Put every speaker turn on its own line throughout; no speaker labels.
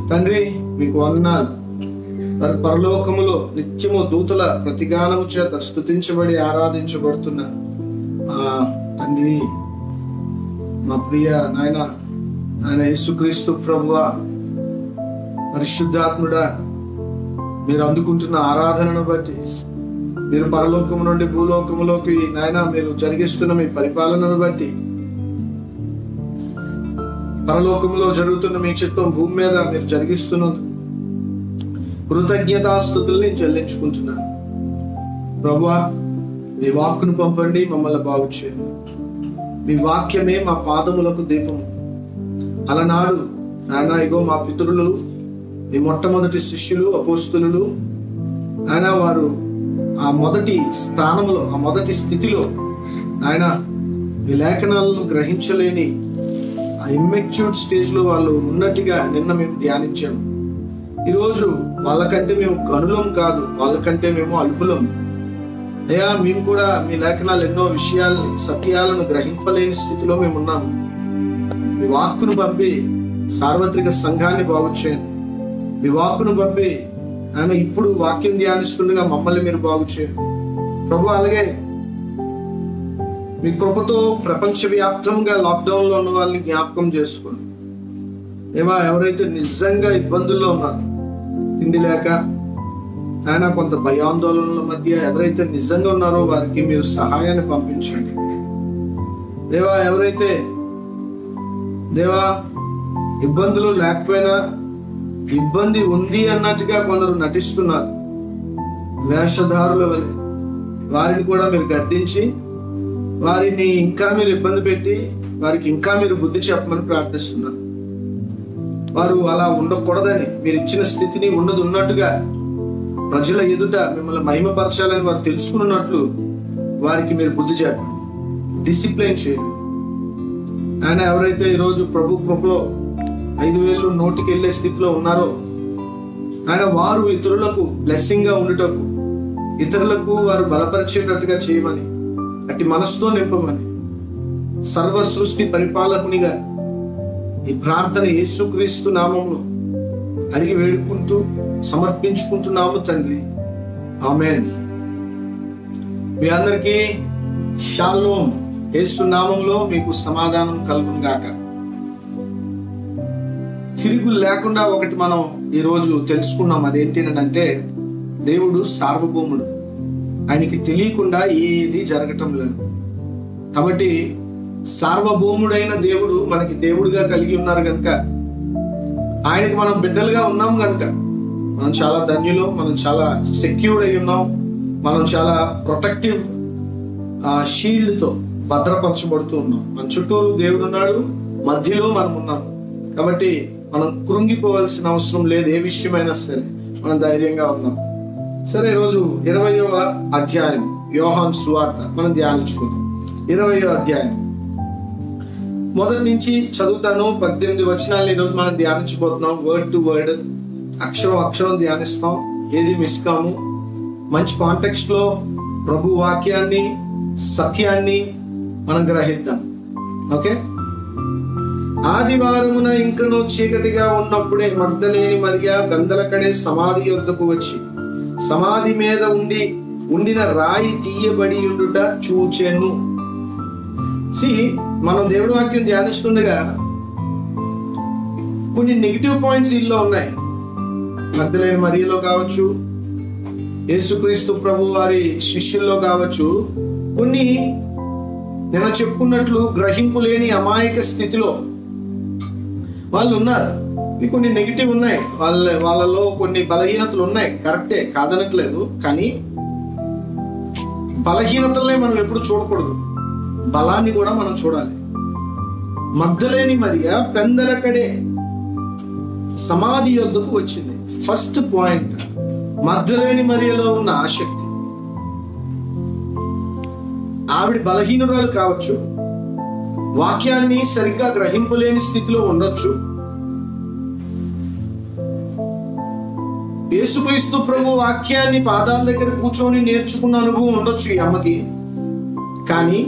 తండ్రి మీకు వందనాలు. వారి పరలోకములో నిత్యము దూతల ప్రతిగానము చేత స్తుతించబడి ఆరాధించబడుతున్న తండ్రి, మా ప్రియ నాయన యేసుక్రీస్తు ప్రభువా, పరిశుద్ధాత్ముడా, మీరు అందుకుంటున్న ఆరాధనను బట్టి, మీరు పరలోకము నుండి భూలోకములోకి నాయన మీరు జరిగిస్తున్న మీ పరిపాలనను బట్టి, పరలోకంలో జరుగుతున్న మీ చిత్తం భూమి మీద మీరు జరిగిస్తున్నందుకు కృతజ్ఞతాస్తుతుల్ని చెల్లించుకుంటున్నాను. ప్రభువా, మీ వాక్కును పంపండి, మమ్మల్ని బాగు చేయండి. మీ వాక్యమే మా పాదములకు దీపము. అలనాడు నాయన ఇగో మా పితరులు, మీ మొట్టమొదటి శిష్యులు అపోస్తలులు నాయన, వారు ఆ మొదటి స్థానంలో, ఆ మొదటి స్థితిలో నాయన ఈ లేఖనాలను గ్రహించలేని ఆ ఇమ్మెచ్యూర్డ్ స్టేజ్ లో వాళ్ళు ఉన్నట్టుగా నిన్న మేము ధ్యానించాము. ఈరోజు వాళ్ళకంటే మేము గనులం కాదు, వాళ్ళకంటే మేము అల్పులం. అయ్యా, మేము కూడా మీ లేఖనాలు ఎన్నో విషయాల్ని, సత్యాలను గ్రహింపలేని స్థితిలో మేము ఉన్నాము. మీ వాక్కును పంపి సార్వత్రిక సంఘాన్ని బాగు చేయండి. మీ వాక్కును పంపి ఆయన ఇప్పుడు వాక్యం ధ్యానిస్తుండగా మమ్మల్ని మీరు బాగు చేయండి ప్రభు. అలాగే మీ కృపతో ప్రపంచవ్యాప్తంగా లాక్డౌన్ లో ఉన్న వాళ్ళని జ్ఞాపకం చేసుకోండి. ఎవరైతే నిజంగా ఇబ్బందుల్లో ఉన్నారు, తిండి లేక ఆయన కొంత భయాందోళనల మధ్య ఎవరైతే నిజంగా ఉన్నారో వారికి మీరు సహాయాన్ని పంపించండి. ఎవరైతే ఇబ్బందులు లేకపోయినా ఇబ్బంది ఉంది అన్నట్టుగా కొందరు నటిస్తున్నారు, వేషధారుల వలె, వారిని కూడా మీరు గద్దించి వారిని ఇంకా మీరు ఇబ్బంది పెట్టి వారికి ఇంకా మీరు బుద్ధి చెప్పమని ప్రార్థిస్తున్నారు. వారు అలా ఉండకూడదని, మీరు ఇచ్చిన స్థితిని ఉన్నది ఉన్నట్టుగా ప్రజల ఎదుట మిమ్మల్ని మహిమపరచాలని వారు తెలుసుకున్నట్లు వారికి మీరు బుద్ధి చెప్పండి, డిసిప్లైన్ చేయండి. ఆయన ఎవరైతే ఈరోజు ప్రభు కృపలో 5,000 నోటికి వెళ్ళే స్థితిలో ఉన్నారో ఆయన, వారు ఇతరులకు బ్లెస్సింగ్ గా ఉండటకు, ఇతరులకు వారు బలపరిచేటట్టుగా చేయమని, అట్టి మనసుతో నింపమని సర్వ సృష్టి పరిపాలకునిగా ఈ ప్రార్థన యేసుక్రీస్తు నామంలో అడిగి వేడుకుంటూ సమర్పించుకుంటున్నాము తండ్రి, ఆమేన్. మీ అందరికీ షాలోమ్. యేసు నామంలో మీకు సమాధానం కలుగును గాక. తిరుగు లేకుండా ఒకటి మనం ఈరోజు తెలుసుకున్నాం. అదేంటినంటే, దేవుడు సార్వభౌముడు, ఆయనకి తెలియకుండా ఏది జరగటం లేదు. కాబట్టి సార్వభౌముడైన దేవుడు మనకి దేవుడిగా కలిగి ఉన్నారు కనుక, ఆయనకి మనం బిడ్డలుగా ఉన్నాం కనుక మనం చాలా ధన్యులు, మనం చాలా సెక్యూర్డ్ అయి ఉన్నాం, మనం చాలా ప్రొటెక్టివ్ షీల్డ్ తో భద్రపరచబడుతూ ఉన్నాం. మన చుట్టూరు దేవుడు ఉన్నాడు, మధ్యలో మనం ఉన్నాం. కాబట్టి మనం కృంగిపోవాల్సిన అవసరం లేదు. ఏ విషయమైనా సరే మనం ధైర్యంగా ఉన్నాం. సరే, ఈరోజు 20వ అధ్యాయం యోహాను సువార్త మనం ధ్యానించుకుందాం. 20వ అధ్యాయం మొదటి నుంచి చదువుతాను. 18 వచనాలు ఈరోజు మనం ధ్యానించబోతున్నాం. వర్డ్ టు వర్డ్, అక్షరం అక్షరం ధ్యానిస్తాం, ఏది మిస్ కాము. మంచి కాంటెక్స్ట్ లో ప్రభు వాక్యాన్ని, సత్యాన్ని మనం గ్రహిద్దాం. ఓకే. ఆదివారమున ఇంకనూ చీకటిగా ఉన్నప్పుడే మగ్దలేని మరియ బెందలకడే సమాధి యొద్దకు వచ్చి సమాధి మీద ఉండిన రాయి తీయబడి ఉండుట చూచెను. మనం దేవుడి వాక్యం ధ్యానిస్తుండగా కొన్ని నెగిటివ్ పాయింట్స్ ఇందులో ఉన్నాయి. మగ్దలేని మరియలో కావచ్చు, యేసుక్రీస్తు ప్రభు వారి శిష్యుల్లో కావచ్చు, కొన్ని నేను చెప్పుకున్నట్లు గ్రహింపు లేని అమాయక స్థితిలో వాళ్ళు ఉన్నారు. కొన్ని నెగిటివ్ ఉన్నాయి, వాళ్ళలో కొన్ని బలహీనతలు ఉన్నాయి. కరెక్టే, కాదనట్లేదు. కానీ బలహీనతలనే మనం ఎప్పుడు చూడకూడదు, బలాన్ని కూడా మనం చూడాలి. మగ్దలేని మరియ పెందలకడే సమాధి యొద్దకు వచ్చింది. ఫస్ట్ పాయింట్, మగ్దలేని మరియలో ఉన్న ఆసక్తి. ఆవిడ బలహీనురాలు కావచ్చు, వాక్యాన్ని సరిగ్గా గ్రహింపలేని స్థితిలో ఉండొచ్చు, యేసుక్రీస్తు ప్రభు వాక్యాన్ని పాదాల దగ్గర కూర్చొని నేర్చుకున్న అనుభవం ఉండొచ్చు ఈ అమ్మకి. కానీ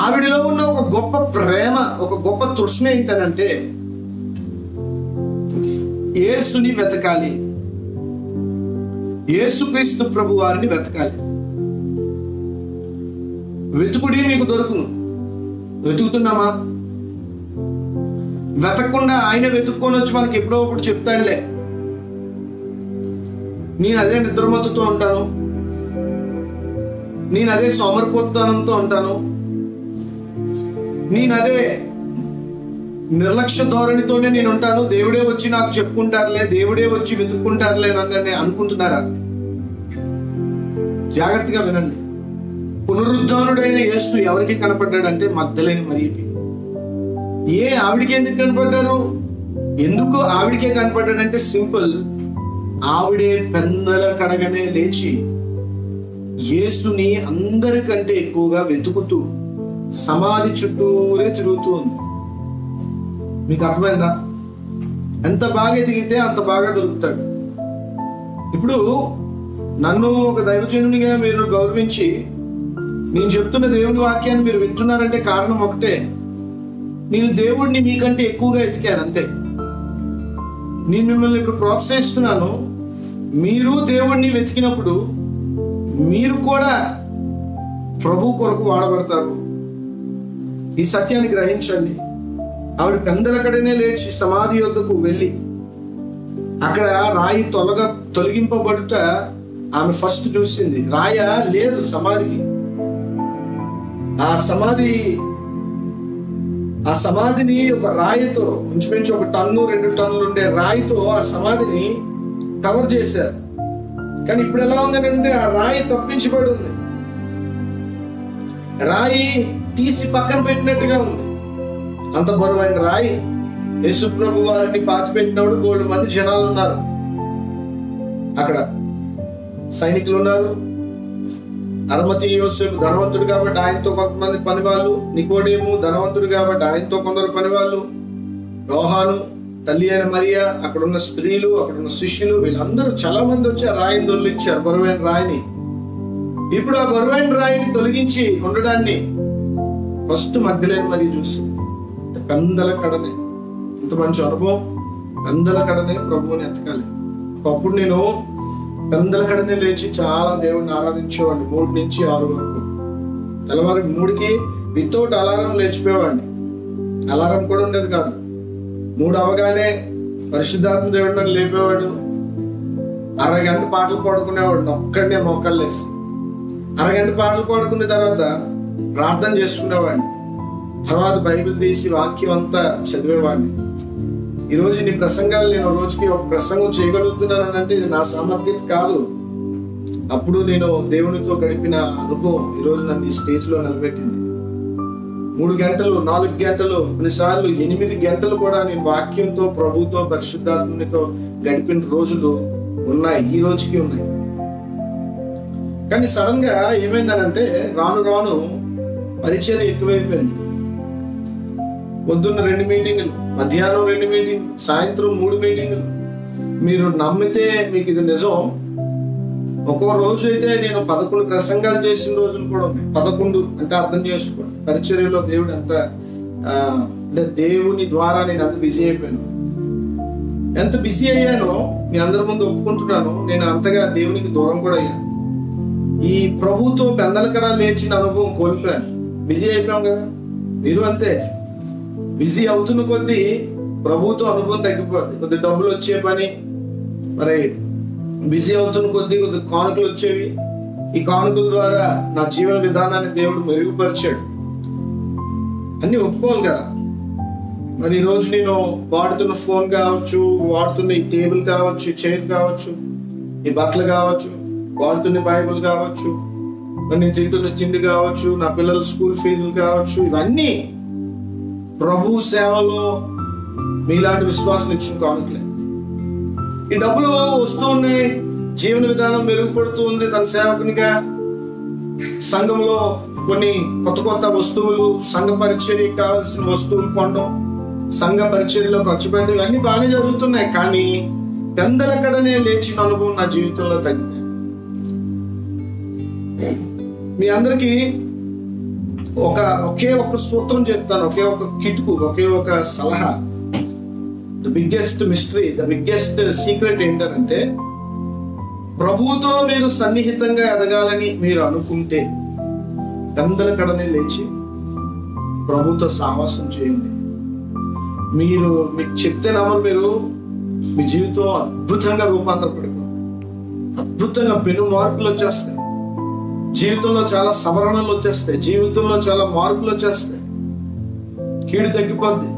ఆవిడలో ఉన్న ఒక గొప్ప ప్రేమ, ఒక గొప్ప తృష్ణ ఏంటనంటే యేసుని వెతకాలి, యేసుక్రీస్తు ప్రభు వారిని వెతకాలి. వెతుకుడి మీకు దొరుకును. వెతుకుతున్నామా? వెతకకుండా ఆయన వెతుక్కొని వచ్చి మనకి ఎప్పుడో ఒకటి చెప్తాడులే, నేను అదే నిద్రమత్తుతో ఉంటాను, నేను అదే సోమరిపోతనంతో ఉంటాను, నేను అదే నిర్లక్ష్య ధోరణితోనే నేను ఉంటాను, దేవుడే వచ్చి నాకు చెప్పుకుంటారులే, దేవుడే వచ్చి వెతుక్కుంటారులే నన్ను అనుకుంటున్నారా? జాగ్రత్తగా వినండి. పునరుద్ధానుడైన యేసు ఎవరికి కనపడ్డాడంటే మగ్దలేని మరియకి. ఆవిడికి ఎందుకు కనపడ్డారు? ఎందుకు ఆవిడికే కనపడ్డాడంటే సింపుల్, ఆవిడే పెందల కడగనే లేచి యేసుని అందరికంటే ఎక్కువగా వెతుకుతూ సమాధి చుట్టూరే తిరుగుతూ ఉంది. మీకు అర్థమైందా? ఎంత బాగా ఎదిగితే అంత బాగా దొరుకుతాడు. ఇప్పుడు నన్ను ఒక దైవజనునిగా మీరు గౌరవించి నేను చెప్తున్న దేవుని వాక్యాన్ని మీరు వింటున్నారంటే కారణం ఒకటే, నేను దేవుడిని మీకంటే ఎక్కువగా ఎతికాను అంతే. నేను మిమ్మల్ని ఇప్పుడు ప్రోత్సహిస్తున్నాను. మీరు దేవుడిని వెతికినప్పుడు మీరు కూడా ప్రభు కొరకు వాడబడతారు. ఈ సత్యాన్ని గ్రహించండి. ఆవిడ పెందలకడనే లేచి సమాధి యొద్దకు వెళ్ళి అక్కడ రాయి తొలగింపబడుట ఆమె ఫస్ట్ చూసింది. రాయ లేదు సమాధికి. ఆ సమాధిని ఒక రాయితో, ఇంచుమించు 1 టన్ను 2 టన్నులు ఉండే రాయితో ఆ సమాధిని కవర్ చేశారు. కానీ ఇప్పుడు ఎలా ఉందంటే ఆ రాయి తప్పించబడి ఉంది, రాయి తీసి పక్కన పెట్టినట్టుగా ఉంది. అంత బరువైన రాయి. యేసు ప్రభు వారిని పాతి పెట్టినప్పుడు 3 మంది జనాలు ఉన్నారు. అక్కడ సైనికులు ఉన్నారు. అరమతి యోసేపు ధనవంతుడు కాబట్టి ఆయనతో కొంతమంది పనివాళ్ళు, నికోడేము ధనవంతుడు కాబట్టి ఆయనతో కొందరు పనివాళ్ళు, యోహాను, తల్లి అయిన మరియా, అక్కడున్న స్త్రీలు, అక్కడున్న శిష్యులు, వీళ్ళందరూ చాలా మంది వచ్చి ఆ రాయిని తొలగించారు, బరువైన రాయిని. ఇప్పుడు ఆ బరువైన రాయిని తొలగించి ఉండడాన్ని ఫస్ట్ మగ్దలేని మరి చూసి పెందల కడనే, ఇంత మంచి అనుభవం. పెందల కడనే ప్రభువుని ఎతకాలి. ఒకప్పుడు నేను పెందల కడనే లేచి చాలా దేవుడిని ఆరాధించేవాడిని 3 నుంచి 6 వరకు. తెల్లవారు 3కి వితౌట్ అలారం లేచిపోయేవాడిని. అలారం కూడా ఉండేది కాదు. 3 అవగానే పరిశుద్ధాత్మ దేవుడు నన్ను లేపేవాడు. 1/2 గంట పాటలు పాడుకునేవాడు ఒక్కడనే మోకాళ్ళు వేసి. 1/2 గంట పాటలు పాడుకున్న తర్వాత ప్రార్థన చేసుకునేవాడిని. తర్వాత బైబిల్ తీసి వాక్యం అంతా చదివేవాడిని. ఈరోజు నీ ప్రసంగాలు నేను రోజుకి ఒక ప్రసంగం చేయగలుగుతున్నానంటే ఇది నా సామర్థ్యత కాదు. అప్పుడు నేను దేవునితో గడిపిన అనుభవం ఈరోజు నన్ను ఈ స్టేజ్ లో నిలబెట్టింది. 3 గంటలు 4 గంటలు కొన్నిసార్లు 8 గంటలు కూడా నేను వాక్యంతో, ప్రభుతో, పరిశుద్ధాత్మనితో గడిపిన రోజులు ఉన్నాయి, ఈ రోజుకి ఉన్నాయి. కానీ సడన్ గా ఏమైందనంటే రాను రాను పరిచయం ఎక్కువైపోయింది. పొద్దున్న 2 మీటింగులు, మధ్యాహ్నం 2 మీటింగులు, సాయంత్రం 3 మీటింగులు. మీరు నమ్మితే మీకు ఇది నిజం. ఒక్కో రోజు అయితే నేను 11 ప్రసంగాలు చేసిన రోజులు కూడా ఉన్నాయి. 11 అంటే అర్థం చేసుకోండి. పరిచర్యలో దేవుడు ఎంత అంటే దేవుని ద్వారా నేను అంత బిజీ అయిపోయాను. ఎంత బిజీ అయ్యానో మీ అందరి ముందు ఒప్పుకుంటున్నాను. నేను అంతగా దేవునికి దూరం కూడా అయ్యాను. ఈ ప్రభుతో పెందలకడ లేచిన అనుభవం కోల్పోయాను. బిజీ అయిపోయాం కదా. మీరు అంతే. బిజీ అవుతున్న కొద్దీ ప్రభుతో అనుభవం తగ్గిపోద్ది. కొద్ది డబ్బులు వచ్చే పని, మరి బిజీ అవుతున్న కొద్దీ కొద్ది కానుకలు వచ్చేవి. ఈ కానుకల ద్వారా నా జీవన విధానాన్ని దేవుడు మెరుగుపరిచాడు. అన్ని ఒప్పుకోవాలి కదా. మరి ఈరోజు నేను వాడుతున్న ఫోన్ కావచ్చు, వాడుతున్న ఈ టేబుల్ కావచ్చు, ఈ చైర్ కావచ్చు, ఈ బట్టలు కావచ్చు, వాడుతున్న బైబుల్ కావచ్చు, మరి నేను తింటున్న తిండి కావచ్చు, నా పిల్లల స్కూల్ ఫీజులు కావచ్చు, ఇవన్నీ ప్రభు సేవలో మీలాంటి విశ్వాసం ఇచ్చిన కానుకలే. ఈ డబ్బులు వస్తూ ఉన్నాయి, జీవన విధానం మెరుగుపడుతూ ఉంది. తన సేవకునిగా సంఘంలో కొన్ని కొత్త కొత్త వస్తువులు, సంఘ పరిచర్యకి కావాల్సిన వస్తువులు కొనడం, సంఘ పరిచర్యలో ఖర్చు పెట్టడం, ఇవన్నీ బాగానే జరుగుతున్నాయి. కానీ పెందలకడనే లేచిన అనుభవం నా జీవితంలో తగ్గిపోయింది. మీ అందరికీ ఒకే ఒక సూత్రం చెప్తాను, ఒకే ఒక కిటుకు, ఒకే ఒక సలహా. The biggest mystery, the biggest secret ఏంటంటే, ప్రభువుతో మీరు సన్నిహితంగా ఎదగాలని మీరు అనుకుంటే గందరకడనే లేచి ప్రభుతో సహవాసం చేయండి. మీకు చెప్తే నమ్మరు, మీరు మీ జీవితం అద్భుతంగా రూపాంతరపడిపో, అద్భుతంగా పెను మార్పులు వచ్చేస్తాయి. జీవితంలో చాలా సవరణలు వచ్చేస్తాయి, జీవితంలో చాలా మార్పులు వచ్చేస్తాయి. కీడు తగ్గిపోద్ది,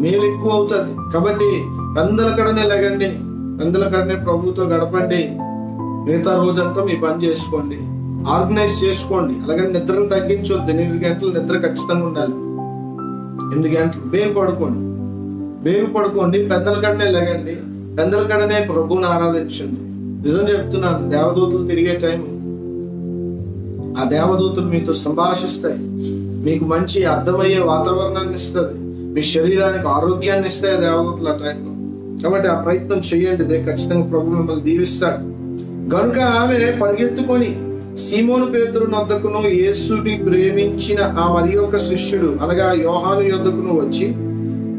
మేలు ఎక్కువ అవుతుంది. కాబట్టి పెందలకడనే లెగండి, పెందలకడనే ప్రభుతో గడపండి. మిగతా రోజంతా మీ పని చేసుకోండి, ఆర్గనైజ్ చేసుకోండి. అలాగే నిద్రను తగ్గించొద్దు. 8 గంటలు నిద్ర ఖచ్చితంగా ఉండాలి. 8 గంటలు బేగు పడుకోండి. పెద్దలకడనే లెగండి, పెద్దలకడనే ప్రభువుని ఆరాధించండి. నిజం చెప్తున్నాను, దేవదూతలు తిరిగే టైం, ఆ దేవదూతలు మీతో సంభాషిస్తాయి, మీకు మంచి అర్థమయ్యే వాతావరణాన్ని ఇస్తుంది, మీ శరీరానికి ఆరోగ్యాన్ని ఇస్తాయి దేవదూతలు ఆ టైంలో. కాబట్టి ఆ ప్రయత్నం చేయండి, ఖచ్చితంగా ప్రభు మిమ్మల్ని దీవిస్తాడు. గనుక ఆమె పరిగెత్తుకొని సీమోను పేతురు నొద్దకును యేసుని ప్రేమించిన ఆ మరి ఒక శిష్యుడు అనగా యోహాను యొద్దకును వచ్చి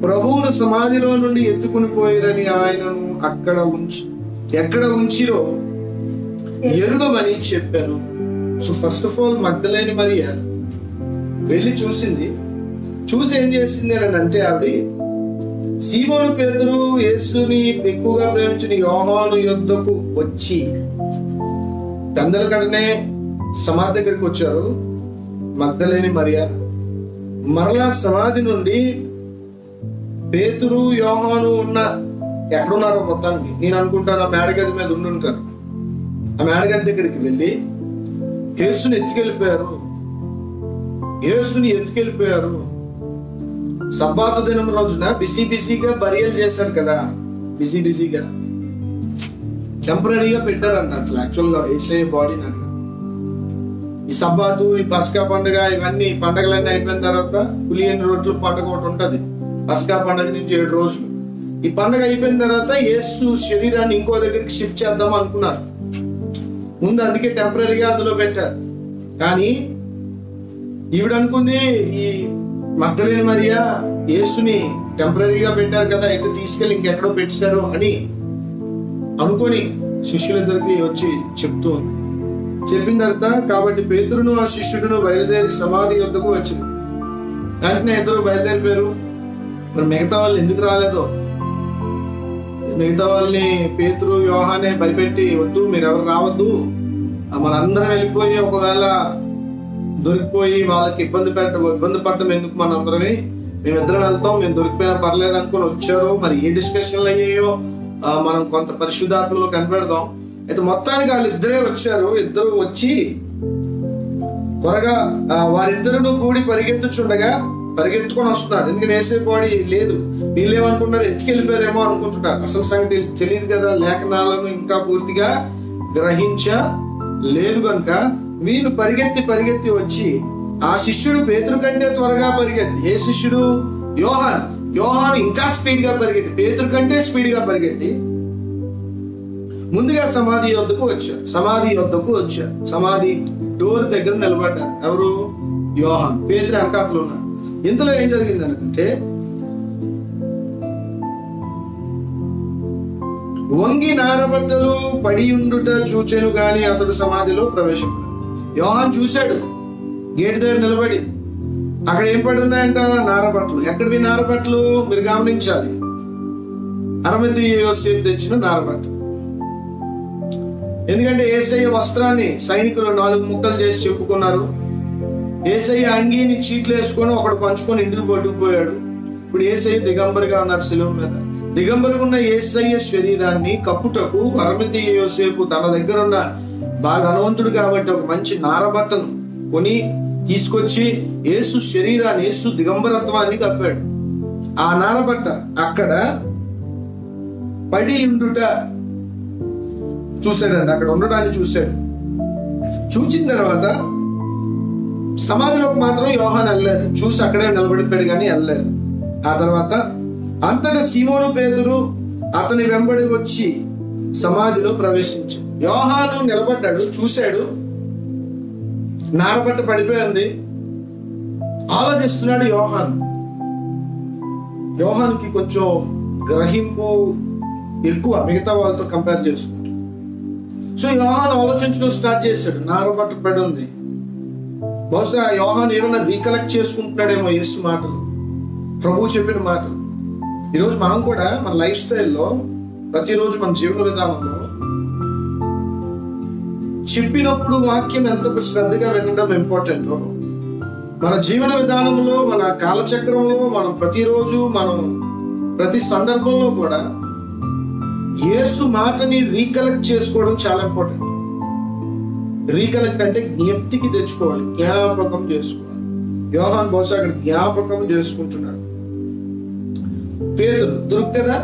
ప్రభువును సమాధిలో నుండి ఎత్తుకుని పోయిరని ఆయనను ఎక్కడ ఉంచిరో ఎరుగమని చెప్పాను. సో ఫస్ట్ ఆఫ్ ఆల్ మగ్దలేని మరియ వెళ్ళి చూసి ఏం చేసింది అని అంటే, ఆవిడ సీమోను పేతురు యేసుని ఎక్కువగా ప్రేమించిన యోహాను యొద్దకు వచ్చి పెందలకడనే సమాధి దగ్గరికి వచ్చారు మగ్దలేని మరియ. మరలా సమాధి నుండి పేతురు యోహాను ఎక్కడున్నారో మొత్తానికి నేను అనుకుంటాను ఆ మేడగది మీద ఉండుంటారు. ఆ మేడగది దగ్గరికి వెళ్ళి యేసుని ఎత్తుకెళ్ళిపోయారు. సబ్బాతు దినం రోజున బిజీగా బరియల్ చేశారు కదా, బిజీగా టెంపరీగా పెట్టారంట. అసలు యాక్చువల్గా యేసయ్య బాడీని అక్కడ ఈ సబ్బాతు, ఈ పస్కా పండుగ, ఇవన్నీ పండుగలన్నీ అయిపోయిన తర్వాత పులియని రొట్టెల పండుగ ఒకటి ఉంటది. పస్కా పండుగ నుంచి 7 రోజులు. ఈ పండుగ అయిపోయిన తర్వాత యేసు శరీరాన్ని ఇంకో దగ్గరికి షిఫ్ట్ చేద్దాం అనుకున్నారు. ముందు అందుకే టెంపరీగా అందులో పెట్టారు. కానీ ఈవిడ అనుకుంది, ఈ మగ్దలేని మరియ యేసుని టెంపరీగా పెట్టారు కదా, అయితే తీసుకెళ్ళి ఇంకెక్కడో పెట్టారు అని అనుకొని శిష్యులిద్దరికి వచ్చి చెప్పిన తర్వాత, కాబట్టి పేతురును ఆ శిష్యుడును బయలుదేరి సమాధి యొద్దకు వచ్చింది. వెంటనే ఇద్దరు బయలుదేరిపోయారు. మరి మిగతా వాళ్ళు ఎందుకు రాలేదో, మిగతా వాళ్ళని పేతురు యోహానే భయపెట్టి, వద్దు మీరు ఎవరు రావద్దు, మనందరం వెళ్ళిపోయి ఒకవేళ దొరికిపోయి వాళ్ళకి ఇబ్బంది పడటం ఎందుకు, మనందరమే మేమిద్దరం వెళ్తాం, మేము దొరికిపోయినా పర్లేదు అనుకుని వచ్చారు. మరి ఏ డిస్కషన్లు అయ్యాయో మనం కొంత పరిశుద్ధాత్మలో కనిపెడదాం. అయితే మొత్తానికి వాళ్ళు ఇద్దరు వచ్చి త్వరగా వారిద్దరును కూడి పరిగెత్తుకొని వస్తున్నాడు. ఎందుకంటే వేసే బాడీ లేదు. వీళ్ళు ఏమనుకుంటున్నారు, ఎత్తుకెళ్ళిపోయారేమో అనుకుంటున్నారు. అసలు సంగతి తెలియదు కదా, లేఖనాలను ఇంకా పూర్తిగా గ్రహించలేదు కనుక వీళ్ళు పరిగెత్తి వచ్చి ఆ శిష్యుడు పేతురు కంటే త్వరగా పరిగెత్తి, ఏ శిష్యుడు? యోహాను ఇంకా స్పీడ్ గా పరిగెట్టి, పేతురు కంటే స్పీడ్ గా పరిగెట్టి ముందుగా సమాధి యొద్దకు వచ్చారు. సమాధి డోర్ దగ్గర నిలబడ్డారు. ఎవరు? యోహాను. పేతురు వెనకాతలు ఉన్నాడు. ఇంతలో ఏం జరిగింది అంటే, వంగి నారబట్టలు పడి ఉండుట చూచెను గాని అతడు సమాధిలో ప్రవేశించాడు. యోహాను చూశాడు గేటు దగ్గర నిలబడి, అక్కడ ఏం పడి ఉన్నాయంట? నారబట్టలు. ఎక్కడివి నారబట్టలు? మీరు గమనించాలి. అరమతి యోసేపు తెచ్చిన నారబట్టలు. ఎందుకంటే యేసయ్య వస్త్రాన్ని సైనికులు 4 ముక్కలు చేసి చెప్పుకున్నారు. యేసయ్య అంగీని చీట్లు వేసుకొని ఒకడు పంచుకొని ఇంటికి పట్టుకుపోయాడు. ఇప్పుడు యేసయ్య దిగంబరిగా ఉన్నారు శిలువ మీద. దిగంబరిగా ఉన్న యేసయ్య శరీరాన్ని కప్పుటకు అరమతి యోసేపు తన దగ్గర ఉన్న బాగా ధనవంతుడు కాబట్టి ఒక మంచి నారబట్టను కొని తీసుకొచ్చి యేసు శరీరాన్ని, యేసు దిగంబరత్వాన్ని కప్పాడు. ఆ నారబట్ట అక్కడ పడి ఉండుట చూశాడండి. అక్కడ ఉండడాన్ని చూశాడు. చూచిన తర్వాత సమాధిలోకి మాత్రం యోహాను వెళ్ళలేదు. చూసి అక్కడే నిలబడిపోయాడు కానీ వెళ్ళలేదు. ఆ తర్వాత అంతటా సీమోను పేతురు అతని వెంబడి వచ్చి సమాధిలో ప్రవేశించాడు. యోహాను నిలబడ్డాడు, చూశాడు, నారబట్ట పడిపోయింది. ఆలోచిస్తున్నాడు యోహానుకి కొంచెం గ్రహింపు ఎక్కువ మిగతా వాళ్ళతో కంపేర్ చేసుకుంటూ. సో యోహాను ఆలోచించడం స్టార్ట్ చేశాడు. నారబట్ట పడి ఉంది. బహుశా యోహాను ఏమైనా రీకలెక్ట్ చేసుకుంటున్నాడేమో యేసు మాటలు, ప్రభువు చెప్పిన మాటలు. ఈరోజు మనం కూడా మన లైఫ్ స్టైల్లో, ప్రతిరోజు మన జీవన విధానంలో చెప్పినప్పుడు వాక్యం ఎంత శ్రద్ధగా వినడం ఇంపార్టెంట్. మన జీవన విధానంలో, మన కాలచక్రంలో, మనం ప్రతిరోజు, మనం ప్రతి సందర్భంలో కూడా యేసు మాటని రీకలెక్ట్ చేసుకోవడం చాలా ఇంపార్టెంట్. రీకలెక్ట్ అంటే జ్ఞప్తికి తెచ్చుకోవాలి, జ్ఞాపకం చేసుకోవాలి. యోహాను బహుశా అక్కడ జ్ఞాపకం చేసుకుంటున్నాడు. పేతురు దొరుకుతుందా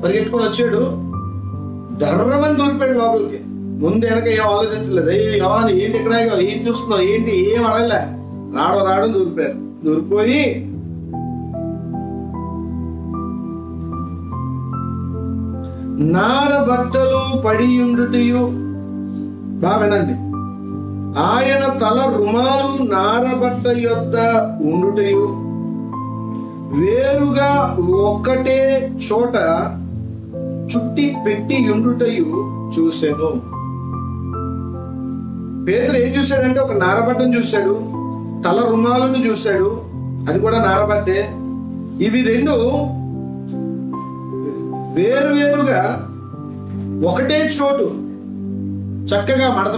పరిగెట్టుకొని వచ్చాడు, ధర్మమని దూరిపోయాడు లోపలికి. ముందు వెనక ఏం ఆలోచించలేదు. యోహాను ఏంటి ఇక్కడ, ఏం చూస్తున్నావు, ఏంటి, ఏం అడగలే. రావడం దూరిపోయారు. దూరిపోయి నారబట్టలు పడి ఉండుటయు, బాగా వినండి, ఆయన తల రుమాలు నారబట్ట యొద్ద ఉండుటయు, వేరుగా ఒక్కటే చోట చుట్టి పెట్టి ఉండుటయు చూశాను. పేతురు ఏం చూశాడంటే ఒక నారబట్టను చూశాడు, తల రుమాలను చూశాడు, అది కూడా నారబట్టే. ఇవి రెండు వేరువేరుగా ఒకటే చోటు చక్కగా మడత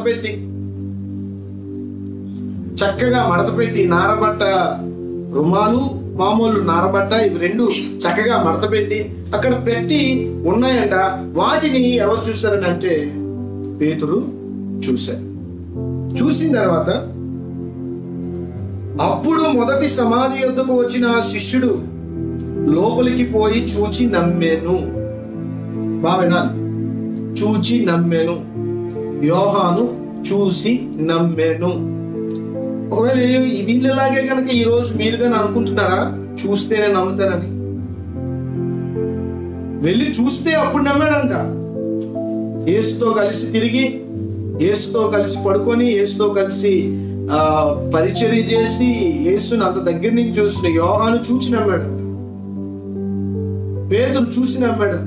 పెట్టి నారబట్ట, రుమాలు, మామూలు నారబట్ట, ఇవి రెండు చక్కగా మడత పెట్టి అక్కడ పెట్టి ఉన్నాయంట. వాటిని ఎవరు చూశారని అంటే పేతురు చూశారు. చూసిన తర్వాత అప్పుడు మొదటి సమాధి యొద్దకు వచ్చిన ఆ శిష్యుడు లోపలికి పోయి చూచి నమ్మాను. బాగా వినాలి, చూచి నమ్మాను. యోహాను చూసి నమ్మాను. ఒకవేళ వీళ్ళలాగే కనుక ఈ రోజు మీరు కానీ అనుకుంటున్నారా చూస్తేనే నమ్ముతారని? వెళ్ళి చూస్తే అప్పుడు నమ్మాడంట. యేసుతో కలిసి తిరిగి, యేసుతో కలిసి పడుకొని, యేసుతో కలిసి పరిచర్య చేసి, యేసుని అంత దగ్గర నుంచి చూసిన యోహాను చూసి నమ్మాడు. పేతురు చూసి నమ్మాడు.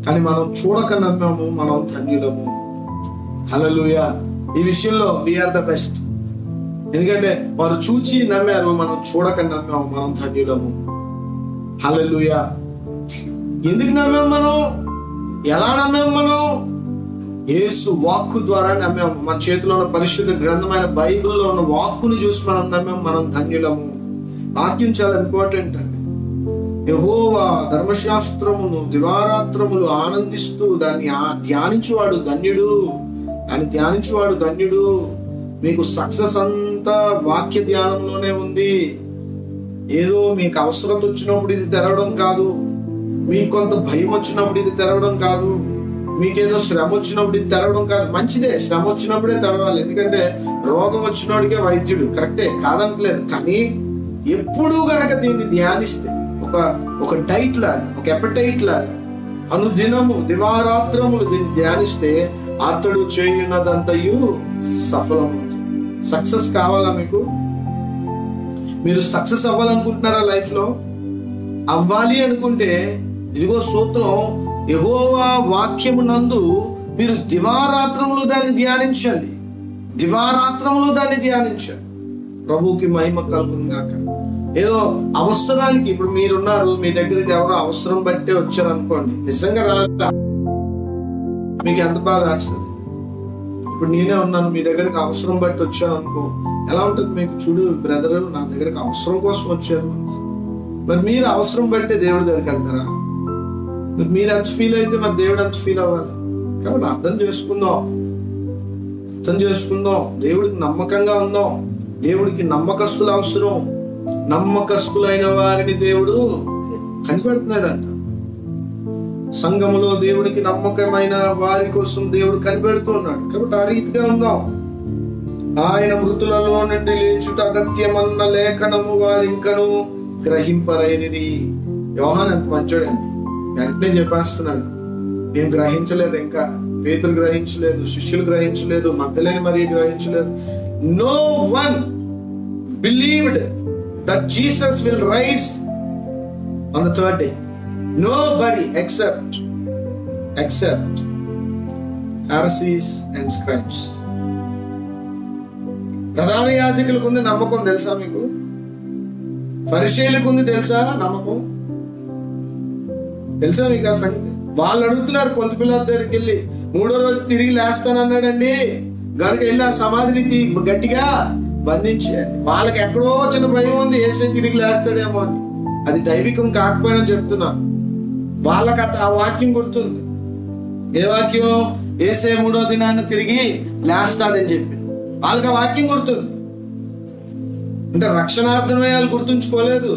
కానీ మనం చూడక నమ్మాము, మనం ధన్యులము. హల్లెలూయా. ఈ విషయంలో వీఆర్ ద బెస్ట్. ఎందుకంటే వారు చూచి నమ్మారు, మనం చూడక నమ్మాము, మనం ధన్యులము. హల్లెలూయా. ఎందుకు నమ్మాము మనం? ఎలా నమ్మాము మనం? యేసు వాక్కు ద్వారా నమ్మాము. మన చేతిలో ఉన్న పరిశుద్ధ గ్రంథమైన బైబిల్లో ఉన్న వాక్కుని చూసి మనం నమ్మాము, మనం ధన్యులము. వాక్యం చాలా ఇంపార్టెంట్ అండి. యెహోవా ధర్మశాస్త్రమును దివారాత్రములు ఆనందిస్తూ దాన్ని ధ్యానించువాడు ధన్యుడు. దాన్ని ధ్యానించువాడు ధన్యుడు. మీకు సక్సెస్ అంతా వాక్య ధ్యానంలోనే ఉంది. ఏదో మీకు అవసరం వచ్చినప్పుడు ఇది తెరవడం కాదు, మీకు కొంత భయం వచ్చినప్పుడు ఇది తెరవడం కాదు, మీకేదో శ్రమ వచ్చినప్పుడు ఇది తెరవడం కాదు. మంచిదే, శ్రమ వచ్చినప్పుడే తెరవాలి. ఎందుకంటే రోగం వచ్చినోడికే వైద్యుడు, కరెక్టే, కాదనట్లేదు. కానీ ఎప్పుడూ గనక దీన్ని ధ్యానిస్తే, ఒక డైట్ లాగా, ఒక ఎపటైట్ లాగా అనుదినము దివారాత్రములు దీన్ని ధ్యానిస్తే అతడు చేయున్నదంతయు సఫలమవుతుంది. సక్సెస్ కావాలా మీకు? మీరు సక్సెస్ అవ్వాలనుకుంటున్నారా లైఫ్ లో? అవ్వాలి అనుకుంటే ఇదిగో సూత్రం, యెహోవా వాక్యము నందు మీరు దివారాత్రములు దాన్ని ధ్యానించండి. దివారాత్రములు దాన్ని ధ్యానించండి. ప్రభువుకి మహిమ కలుగును గాక. ఏదో అవసరానికి, ఇప్పుడు మీరున్నారు, మీ దగ్గరికి ఎవరో అవసరం బట్టే వచ్చారు అనుకోండి, నిజంగా రాలే, మీకు ఎంత బాధ వేస్తుంది? ఇప్పుడు నేనే ఉన్నాను, మీ దగ్గరికి అవసరం బట్టి వచ్చాను అనుకో, ఎలా ఉంటుంది మీకు? చూడు బ్రదర్, నా దగ్గరికి అవసరం కోసం వచ్చారు. మరి మీరు అవసరం బట్టే దేవుడి దగ్గరికి వెళ్తారా? మరి మీరు ఎంత ఫీల్ అయితే మరి దేవుడు ఎంత ఫీల్ అవ్వాలి? కాబట్టి అర్థం చేసుకుందాం. దేవుడికి నమ్మకంగా ఉందాం. దేవుడికి నమ్మకస్తులు అవసరం. నమ్మకస్తులైన వారిని దేవుడు కనిపెడుతున్నాడంట. సంఘములో దేవుడికి నమ్మకమైన వారి కోసం దేవుడు కనిపెడుతున్నాడు. కాబట్టి ఆ రీతిగా ఉందాం. ఆయన మృతులలో నుండి లేచుట అగత్యమన్న లేఖనము వారింకను గ్రహింపరైనది. యోహాను ఎంత మంచోడండి, వెంటనే చెప్పేస్తున్నాడు. మేము గ్రహించలేదు, ఇంకా పేతురు గ్రహించలేదు, శిష్యులు గ్రహించలేదు, మగ్దలేని మరి గ్రహించలేదు. No one believed that Jesus will rise on the third day. Nobody except Pharisees and scribes. ప్రధాన యాజకులకు ఉంది నమ్మకం తెలుసా మీకు? ఫరిషీయులకు ఉంది తెలుసా నమ్మకం? తెలుసా మీకు ఆ సంగతి? వాళ్ళు అడుగుతున్నారు పొంతు పిలాతు దగ్గరికి వెళ్ళి, 3వ రోజు తిరిగి లేస్తానన్నాడండి, గనుక వెళ్ళి ఆ సమాధిని గట్టిగా బంధించేయండి. వాళ్ళకి ఎక్కడో చిన్న భయం ఉంది, యేసే తిరిగి లేస్తాడేమో అని. అది దైవికం కాకపోయినా చెప్తున్నాను. వాళ్ళకి ఆ వాక్యం గుర్తుంది. ఏ వాక్యం? యేసే 3వ దినాన్ని తిరిగి లేస్తాడని చెప్పి వాళ్ళకి ఆ వాక్యం గుర్తుంది. అంటే రక్షణార్థమే వాళ్ళు గుర్తుంచుకోలేదు.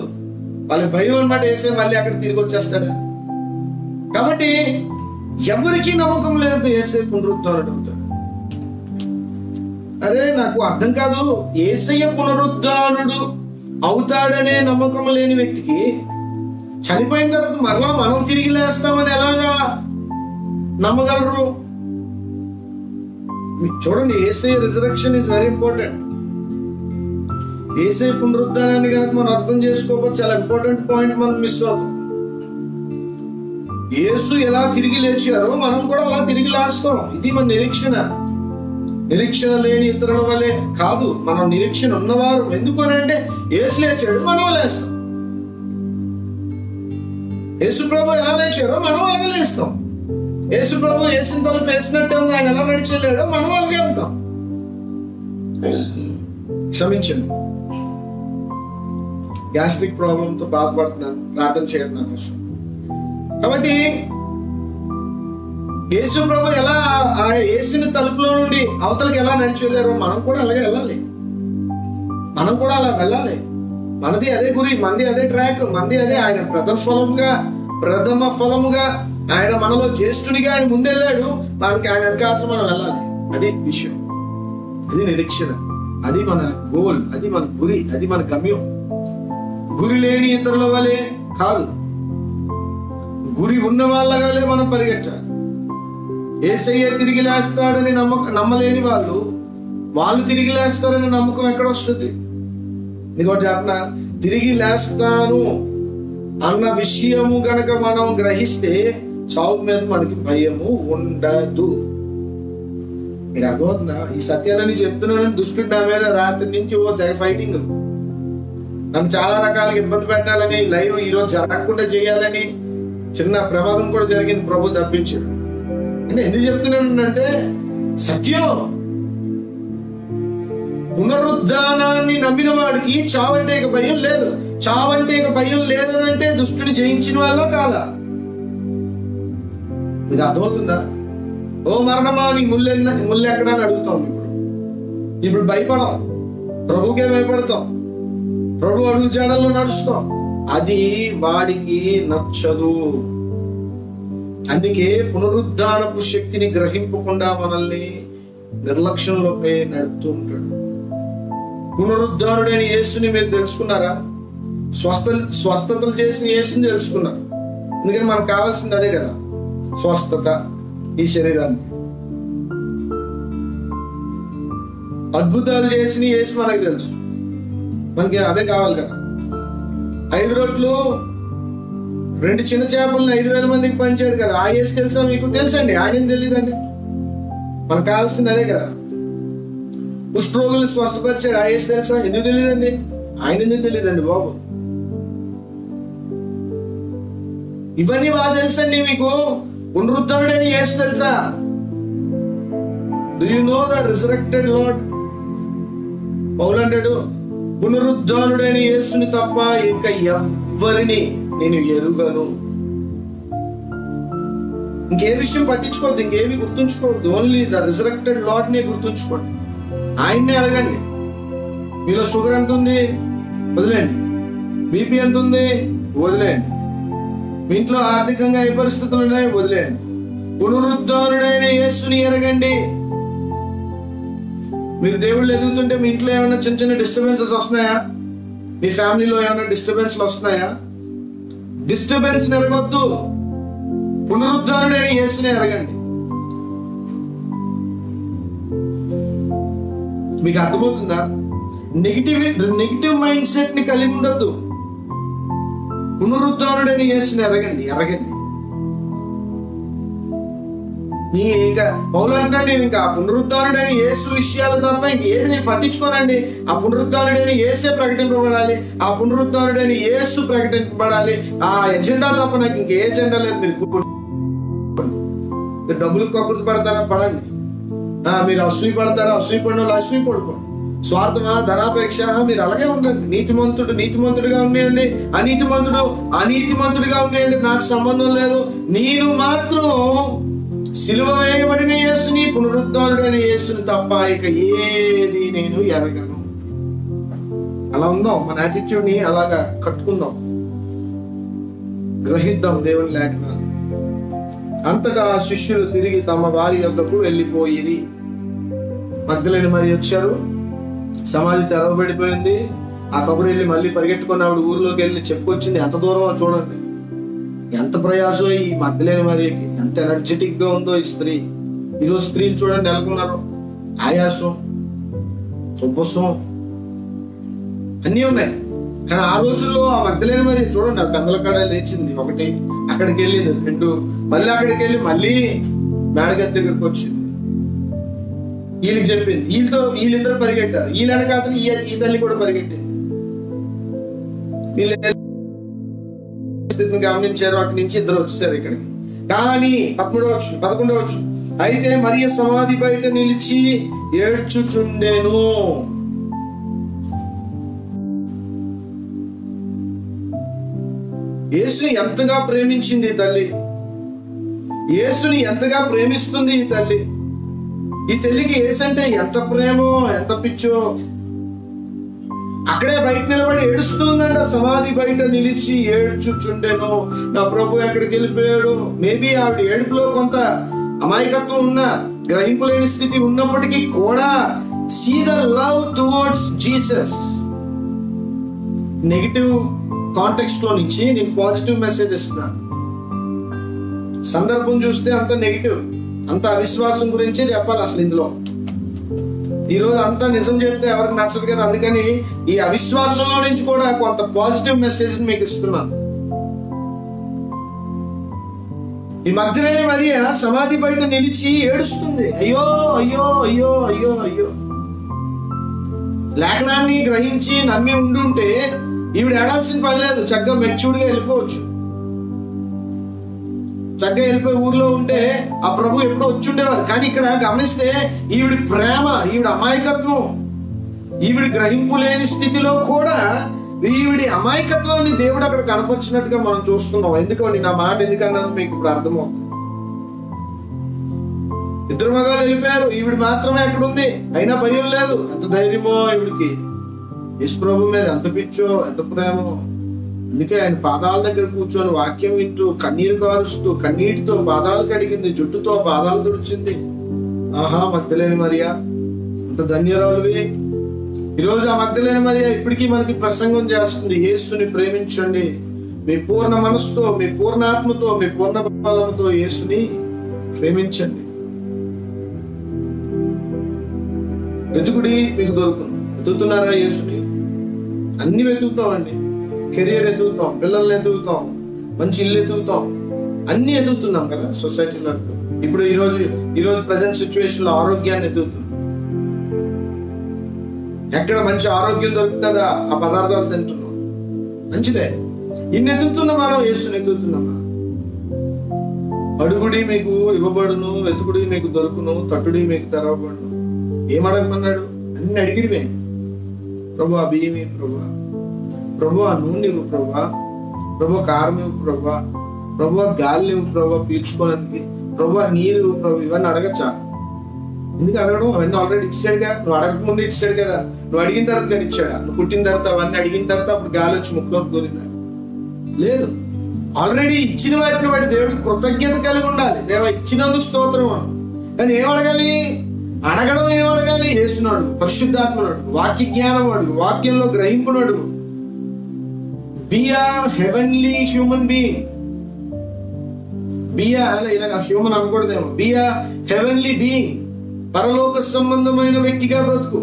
వాళ్ళకి భయం అనమాట, యేసే మళ్ళీ అక్కడ తిరిగి వచ్చేస్తాడు. కాబట్టి ఎవరికి నమ్మకం లేదు యేసే పునరుద్ధానుడు అవుతాడు. అరే నాకు అర్థం కాదు, యేసయ్య పునరుద్ధానుడు అవుతాడనే నమ్మకం లేని వ్యక్తికి చనిపోయిన తర్వాత మరలా మనం తిరిగి లేస్తామని ఎలాగా నమ్మగలరు? చూడండి, యేసయ్య రిజరెక్షన్ ఇస్ వెరీ ఇంపార్టెంట్. యేసయ్య పునరుద్ధానాన్ని కనుక మనం అర్థం చేసుకోకపోతే చాలా ఇంపార్టెంట్ పాయింట్ మనం మిస్ అవుతాం. యేసు ఎలా తిరిగి లేచారో మనం కూడా అలా తిరిగి లేస్తాం. ఇది మన నిరీక్షణ. నిరీక్షణ లేని ఇతరుల వల్లే కాదు, మనం నిరీక్షణ ఉన్నవారు. ఎందుకనంటే యేసు లేచాడు, మనం లేస్తాం. యేసు ప్రభు ఎలా లేచారో మనం అలాగే లేస్తాం. యేసు ప్రభు యేసుని తలుపు వేసినట్టే ఉంది, ఆయన ఎలా నడిచేలేడో మనం అలాగే వెళ్తాం. క్షమించండి, గ్యాస్ట్రిక్ ప్రాబ్లంతో బాధపడుతున్నాను, ప్రార్థన చేయండి నా కోసం. కాబట్టి యేసు ప్రభు ఎలా ఆ యేసుని తలుపులో నుండి అవతలకి ఎలా నడిచి వెళ్ళారో మనం కూడా అలాగే వెళ్ళాలి. మనం కూడా అలా వెళ్ళాలి. మనది అదే గురి, మనది అదే ట్రాక్, మనది అదే. ఆయన ప్రథమ ఫలముగా ఆయన మనలో జ్యేష్ఠునిగా ఆయన ముందెళ్ళాడు. మనకి ఆయన వెనకాతలు మనం వెళ్ళాలి. అది విషయం, అది నిరీక్షణ, అది మన గోల్, అది మన గురి, అది మన గమ్యం. గురి లేని ఇతరుల వలె కాదు, గురి ఉన్న వాళ్ళగానే మనం పరిగెట్టాలి. యేసయ్య తిరిగి లేస్తాడని నమ్మలేని వాళ్ళు తిరిగి లేస్తారని నమ్మకం ఎక్కడ వస్తుంది? ఇంకోటి చెప్పనా, తిరిగి లేస్తాను అన్న విషయము గనక మనం గ్రహిస్తే చావు మీద మనకి భయము ఉండదు. మీకు అర్థమవుతుందా? ఈ సత్యాలని చెప్తున్నాను. దుష్టుడు నా మీద రాత్రి నుంచి తెగ ఫైటింగ్, నన్ను చాలా రకాలుగా ఇబ్బంది పెట్టాలని, లైవ్ ఈరోజు జరగకుండా చేయాలని చిన్న ప్రమాదం కూడా జరిగింది. ప్రభు తప్పించాడు. అంటే ఎందుకు చెప్తున్నాను అంటే సత్యం. పునరుద్ధానాన్ని నమ్మిన వాడికి చావంటే ఇక భయం లేదు. చావంటే ఇక భయం లేదనంటే దుష్టుని జయించిన వాళ్ళ కాదా? మీకు అర్థమవుతుందా? ఓ మరణమా నీ ముళ్ళు ఎక్కడా అని అడుగుతాం. ఇప్పుడు భయపడం, ప్రభుకే భయపడతాం, ప్రభు అడుగు జాడల్లో నడుస్తాం. అది వాడికి నచ్చదు. అందుకే పునరుద్ధానపు శక్తిని గ్రహింపకుండా మనల్ని నిర్లక్ష్యంలోకి నడుపుతూ ఉంటాడు. పునరుద్ధానుడైన యేసుని మీరు తెలుసుకున్నారా? స్వస్థతలు చేసిన యేసుని తెలుసుకున్నారు. ఎందుకంటే మనకు కావాల్సింది అదే కదా, స్వస్థత ఈ శరీరానికి. అద్భుతాలు చేసిన యేసు మనకు తెలుసు, మనకి అవే కావాలి కదా. 5 రొట్టెలు 2 చిన్న చేపలను 5,000 మందికి పంచాడు కదా, ఆ యేసు తెలుసా మీకు? తెలుసండి. ఆయన తెలియదండి. మనకు కావాల్సింది అదే కదా. కుష్ఠరోగులను స్వస్థపరిచాడు, ఆ యేసు తెలుసా? ఎందుకు తెలియదండి? ఆయన ఎందుకు తెలియదండి బాబు? ఇవన్నీ బాగా తెలుసండి మీకు. పునరుద్ధానుడైన యేసు తెలుసా? Do you know the resurrected Lord? పౌలు అంటాడు, పునరుద్ధానుడైన యేసుని తప్ప ఇంకా ఎవ్వరిని నేను ఎరుగను. ఇంకే విషయం పట్టించుకోవద్దు, ఇంకేమి గుర్తుంచుకోవద్దు. ఓన్లీ ద రిజరెక్టెడ్ లార్డ్ నే గుర్తుంచుకోండి. ఆయన్నే అడగండి. మీలో షుగర్ ఎంత ఉంది? వదిలేండి. బీపీ ఎంత ఉంది? వదిలేండి. మీ ఇంట్లో ఆర్థికంగా ఏ పరిస్థితులు ఉన్నాయి? వదిలేండి. పునరుద్ధానుడైన యేసుని ఎరగండి. మీరు దేవుళ్ళు ఎదుగుతుంటే మీ ఇంట్లో ఏమైనా చిన్న చిన్న డిస్టర్బెన్సెస్ వస్తున్నాయా? మీ ఫ్యామిలీలో ఏమైనా డిస్టర్బెన్స్లు వస్తున్నాయా? డిస్టర్బెన్స్ ఎరగొద్దు. పునరుద్ధానుడైన యేసుని ఎరగండి. మీకు అర్థమవుతుందా? నెగిటివ్ మైండ్ సెట్ ని కలిగి ఉండొద్దు. పునరుద్ధానుడని యేసుని ఎరగండి. ఇంకా పౌలు అంటాడు, నేను ఇంకా పునరుద్ధానుడని యేసు విషయాలు తప్ప ఇంకేది నేను పట్టించుకోనండి. ఆ పునరుద్ధానుడని యేసే ప్రకటింపబడాలి, ఆ పునరుద్ధానుడని యేసు ప్రకటింపబడాలి. ఆ ఎజెండా తప్ప నాకు ఇంకే ఎజెండా లేదు. మీరు డబ్బులు కక్కుర్తి పడతారా, పడండి. మీరు అసూయ పడతారా, అసూయ పడిన వాళ్ళు అసూయ పడుకోండి. స్వార్థమా, ధనాపేక్ష, మీరు అలాగే ఉండండి. నీతిమంతుడుగా ఉన్నాయండి, అనీతిమంతుడిగా ఉన్నాయండి, నాకు సంబంధం లేదు. నేను మాత్రం సిలువ వేయబడిన యేసుని, పునరుద్ధానుడైన యేసుని తప్ప ఇక ఏది నేను ఎరగను. అలా ఉందాం, మన యాటిట్యూడ్ ని అలాగా కట్టుకుందాం, గ్రహిద్దాం దేవుని లేఖనాలు. అంతటా శిష్యులు తిరిగి తమ వారి యొద్దకు వెళ్ళిపోయిరి. మగ్దలేని మరి వచ్చారు, సమాధి తెరవబడిపోయింది. ఆ కబురు వెళ్ళి మళ్ళీ పరిగెట్టుకుని ఆవిడ ఊర్లోకి వెళ్ళి చెప్పుకొచ్చింది. ఎంత దూరం చూడండి, ఎంత ప్రయాసం ఈ మగ్దలేని మరియకి, ఎంత ఎనర్జెటిక్ గా ఉందో ఈ స్త్రీ. ఈరోజు స్త్రీలు చూడండి ఎలాగున్నారు, ఆయాసం, ఉబ్బసం అన్నీ ఉన్నాయి. కానీ ఆ రోజుల్లో ఆ మగ్దలేని మరి చూడండి, ఆ పెందల కాడ లేచింది ఒకటి, అక్కడికి వెళ్ళింది రెండు, మళ్ళీ అక్కడికి వెళ్ళి మళ్ళీ మేడగది దగ్గరికి వచ్చింది. వీళ్ళకి చెప్పింది, వీళ్ళిద్దరు పరిగెట్టారు. వీళ్ళ వెనకాతలు ఈ తల్లి కూడా పరిగెట్టింది. వీళ్ళ స్థితిని గమనించారు. అక్కడి నుంచి ఇద్దరు వచ్చేసారు ఇక్కడికి. కానీ 11వ అయితే మరియ సమాధి బయట నిలిచి ఏడ్చుచుండెను. యేసుని ఎంతగా ప్రేమించింది ఈ తల్లి, యేసుని ఎంతగా ప్రేమిస్తుంది ఈ తల్లి. ఈ తల్లికి యేసు అంటే ఎంత ప్రేమో, ఎంత పిచ్చో. అక్కడే బయట నిలబడి ఏడుస్తుందంట. సమాధి బయట నిలిచి ఏడ్చుచుండెను. నా ప్రభు ఎక్కడికి వెళ్ళిపోయాడు. మేబీ ఆవిడ ఏడుపులో కొంత అమాయకత్వం ఉన్న, గ్రహింపు లేని స్థితి ఉన్నప్పటికీ కూడా see the love towards Jesus. Negative context లో నుంచి నేను పాజిటివ్ మెసేజ్ ఇస్తున్నాను. సందర్భం చూస్తే అంత నెగిటివ్, అంత అవిశ్వాసం గురించే చెప్పాలి అసలు ఇందులో. ఈరోజు అంతా నిజం చెప్తే ఎవరికి నచ్చదు కదా, అందుకని ఈ అవిశ్వాసంలో నుంచి కూడా కొంత పాజిటివ్ మెసేజ్ మీకు ఇస్తున్నాను. ఈ మగ్దలేని మరియ సమాధి బయట నిలిచి ఏడుస్తుంది. అయ్యో అయ్యో అయ్యో అయ్యో అయ్యో. లేఖనాన్ని గ్రహించి నమ్మి ఉండుంటే ఈవిడ ఏడాల్సిన పని లేదు, చక్కగా మెచ్యూర్డ్గా వెళ్ళిపోవచ్చు. చక్కగా వెళ్ళిపోయి ఊర్లో ఉంటే ఆ ప్రభు ఎప్పుడో వచ్చి ఉండేవారు. కానీ ఇక్కడ గమనిస్తే ఈవిడి ప్రేమ, ఈవిడ అమాయకత్వం, ఈవిడి గ్రహింపు లేని స్థితిలో కూడా ఈవిడి అమాయకత్వాన్ని దేవుడు అక్కడ కనపరిచినట్టుగా మనం చూస్తున్నాం. ఎందుకండి నా మాట ఎందుకన్నాను మీకు ఇప్పుడు అర్థమవుతుంది. ఇద్దరు మగాళ్ళు వెళ్ళిపోయారు, ఈవిడ మాత్రమే అక్కడ ఉంది. అయినా భయం లేదు. ఎంత ధైర్యమో ఈవిడికి, యేసు ప్రభు మీద ఎంత పిచ్చో, ఎంత ప్రేమో. అందుకే ఆయన పాదాల దగ్గర కూర్చొని వాక్యం వింటూ కన్నీరు కారుస్తూ కన్నీటితో పాదాలు కడిగింది, జుట్టుతో పాదాలు తుడిచింది. ఆహా, మగ్దలేని మరియా అంత ధన్యురాలువి. ఈరోజు ఆ మగ్దలేని మరియా ఇప్పటికీ మనకి ప్రసంగం చేస్తుంది. యేసుని ప్రేమించండి, మీ పూర్ణ మనసుతో, మీ పూర్ణ ఆత్మతో, మీ పూర్ణ బలంతో యేసుని ప్రేమించండి. వెతుకుడి మీకు దొరుకును. వెతుకుతున్నారా యేసుని? అన్ని వెతుకుతామండి. కెరియర్ ఎదుగుతాం, పిల్లల్ని ఎదుగుతాం, మంచి ఇల్లు ఎదుగుతాం, అన్ని ఎదుగుతున్నాం కదా సొసైటీలో. ఇప్పుడు ఈరోజు ప్రజెంట్ సిచ్యువేషన్ లో ఆరోగ్యాన్ని ఎదుగుతున్నాం. ఎక్కడ మంచి ఆరోగ్యం దొరుకుతుందా ఆ పదార్థాలు తింటున్నాం, మంచిదే. ఇన్ని ఎదుగుతున్నాం మనం, యేసుని ఎదుగుతున్నామా? అడుగుడి మీకు ఇవ్వబడును, వెతుకుడి మీకు దొరుకును, తట్టుడి మీకు తెరవబడును. ఏమడగమన్నాడు? అన్ని అడిగిడివే. ప్రభు ఆ బియ్యం ప్రభు, ప్రభు ఆ నూనె ఇవ్వు ప్రభు కారం ఇవ్వు ప్రభు గాలి ఇవ్వు ప్రభు పీల్చుకోవడానికి, ప్రభు నీరు ఇవ్వు ప్రభు. ఇవన్నీ అడగచ్చా? ఎందుకు అడగడం? అవన్నీ ఆల్రెడీ ఇచ్చాడుగా. నువ్వు అడగక ముందు ఇచ్చాడు కదా. నువ్వు అడిగిన తర్వాత కానీ ఇచ్చాడా? నువ్వు పుట్టిన తర్వాత అవన్నీ అడిగిన తర్వాత అప్పుడు గాలి వచ్చి ముక్కులోకి దూరిందా? లేదు. ఆల్రెడీ ఇచ్చిన వాటిని బట్టి దేవుడికి కృతజ్ఞత కలిగి ఉండాలి. దేవా ఇచ్చినందుకు స్తోత్రం అను. కానీ ఏం అడగాలి? అడగడం ఏం అడగాలి? యేసునాడు, పరిశుద్ధాత్మనాడు, వాక్య జ్ఞానం అడుగు, వాక్యంలో గ్రహింపునాడు. Be a heavenly human being. Be a ఇలాగ human అనకూడదేమో. Be a heavenly being. పరలోక సంబంధమైన వ్యక్తిగా బ్రతుకు.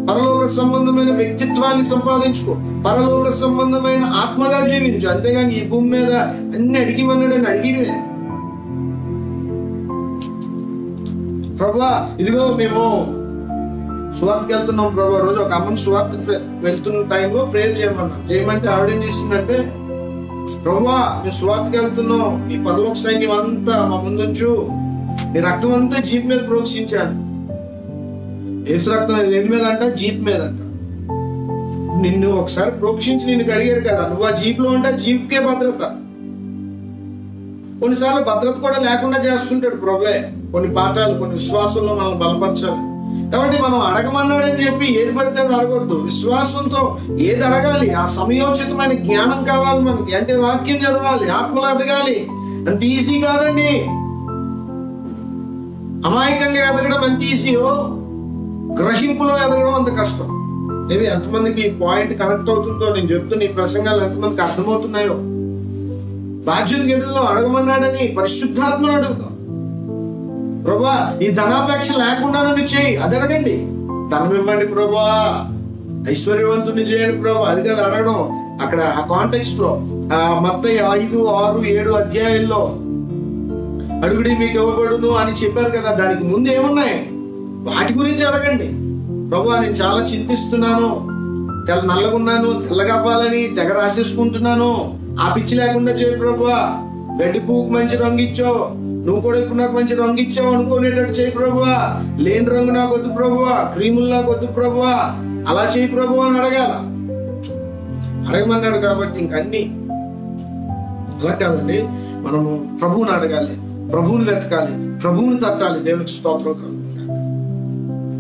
పరలోక సంబంధమైన వ్యక్తిత్వాన్ని సంపాదించుకో, పరలోక సంబంధమైన ఆత్మగా జీవించు. అంతేగాని ఈ భూమి మీద అన్ని అడిగిమన్నాడని అడిగివే. ప్రభా ఇదిగో మేము సువార్తకి వెళ్తున్నాం ప్రభా, రోజు ఒక అమ్మని సువార్తకి వెళ్తున్న టైంలో ప్రేయర్ చేయమంటే ఆవిడేం చేసిందంటే, ప్రభా మేము సువార్తకి వెళ్తున్నాం, నీ పరలోక సైన్యం అంతా మా ముందుంచు, నీ రక్తం అంతా జీప్ మీద ప్రోక్షించాను. యేసు రక్తం దేని మీద అంట? జీప్ మీద అంట. నిన్ను ఒకసారి ప్రోక్షించి నిన్ను అడిగాడు కదా, నువ్వు ఆ జీప్ లో ఉంటే జీప్కే భద్రత. కొన్నిసార్లు భద్రత కూడా లేకుండా చేస్తుంటాడు ప్రభువే. కొన్ని పాఠాలు, కొన్ని విశ్వాసంలో మనం బలపరచాలి. కాబట్టి మనం అడగమన్నాడని చెప్పి ఏది పడితే అడగొద్దు. విశ్వాసంతో ఏది అడగాలి, ఆ సమయోచితమైన జ్ఞానం కావాలి మనకి. అంటే వాక్యం చదవాలి, ఆత్మలు ఎదగాలి. అంత ఈజీ కాదండి. అమాయకంగా ఎదగడం ఎంత ఈజీయో గ్రహింపులో ఎదగడం అంత కష్టం. మేబీ ఎంతమందికి పాయింట్ కనెక్ట్ అవుతుందో నేను చెప్తున్న ఈ ప్రసంగాలు ఎంతమందికి అర్థమవుతున్నాయో. బాధ్యతకి ఎదుగుదో అడగమన్నాడని పరిశుద్ధాత్మను అడుగుతాం. ప్రభా ఈ ధనాపేక్ష లేకుండా నన్ను చేయి, అది అడగండి. ధనం ఇవ్వండి ప్రభా, ఐశ్వర్యవంతుని చేయండి ప్రభా, అది కదా అడగడం. అక్కడ ఆ కాంటెక్స్ట్ లో మత్తయి 5, 6, 7 అధ్యాయంలో అడుగుడి మీకు ఇవ్వబడును అని చెప్పారు కదా. దానికి ముందు ఏమున్నాయి? వాటి గురించి అడగండి. ప్రభా నేను చాలా చింతిస్తున్నాను, నల్లగున్నాను, తెల్లగవ్వాలని తెగ రాసేసుకుంటున్నాను, ఆ పిచ్చి లేకుండా చేయి ప్రభా. గడ్డి పువ్వుకు మంచి రంగు ఇచ్చావు, నువ్వు కూడా ఇప్పుడు నాకు మంచి రంగు ఇచ్చావు అనుకునేటట్టు చేయి ప్రభా. లేని రంగు నాకు వద్దు ప్రభా, క్రీములు నాకు వద్దు ప్రభా, అలా చేయి ప్రభు అని అడగాల. అడగమన్నాడు కాబట్టి ఇంకన్నీ అలా కాదండి. మనము ప్రభువుని అడగాలి, ప్రభువుని వెతకాలి, ప్రభువుని తట్టాలి. దేవునికి స్తోత్రం కాదు.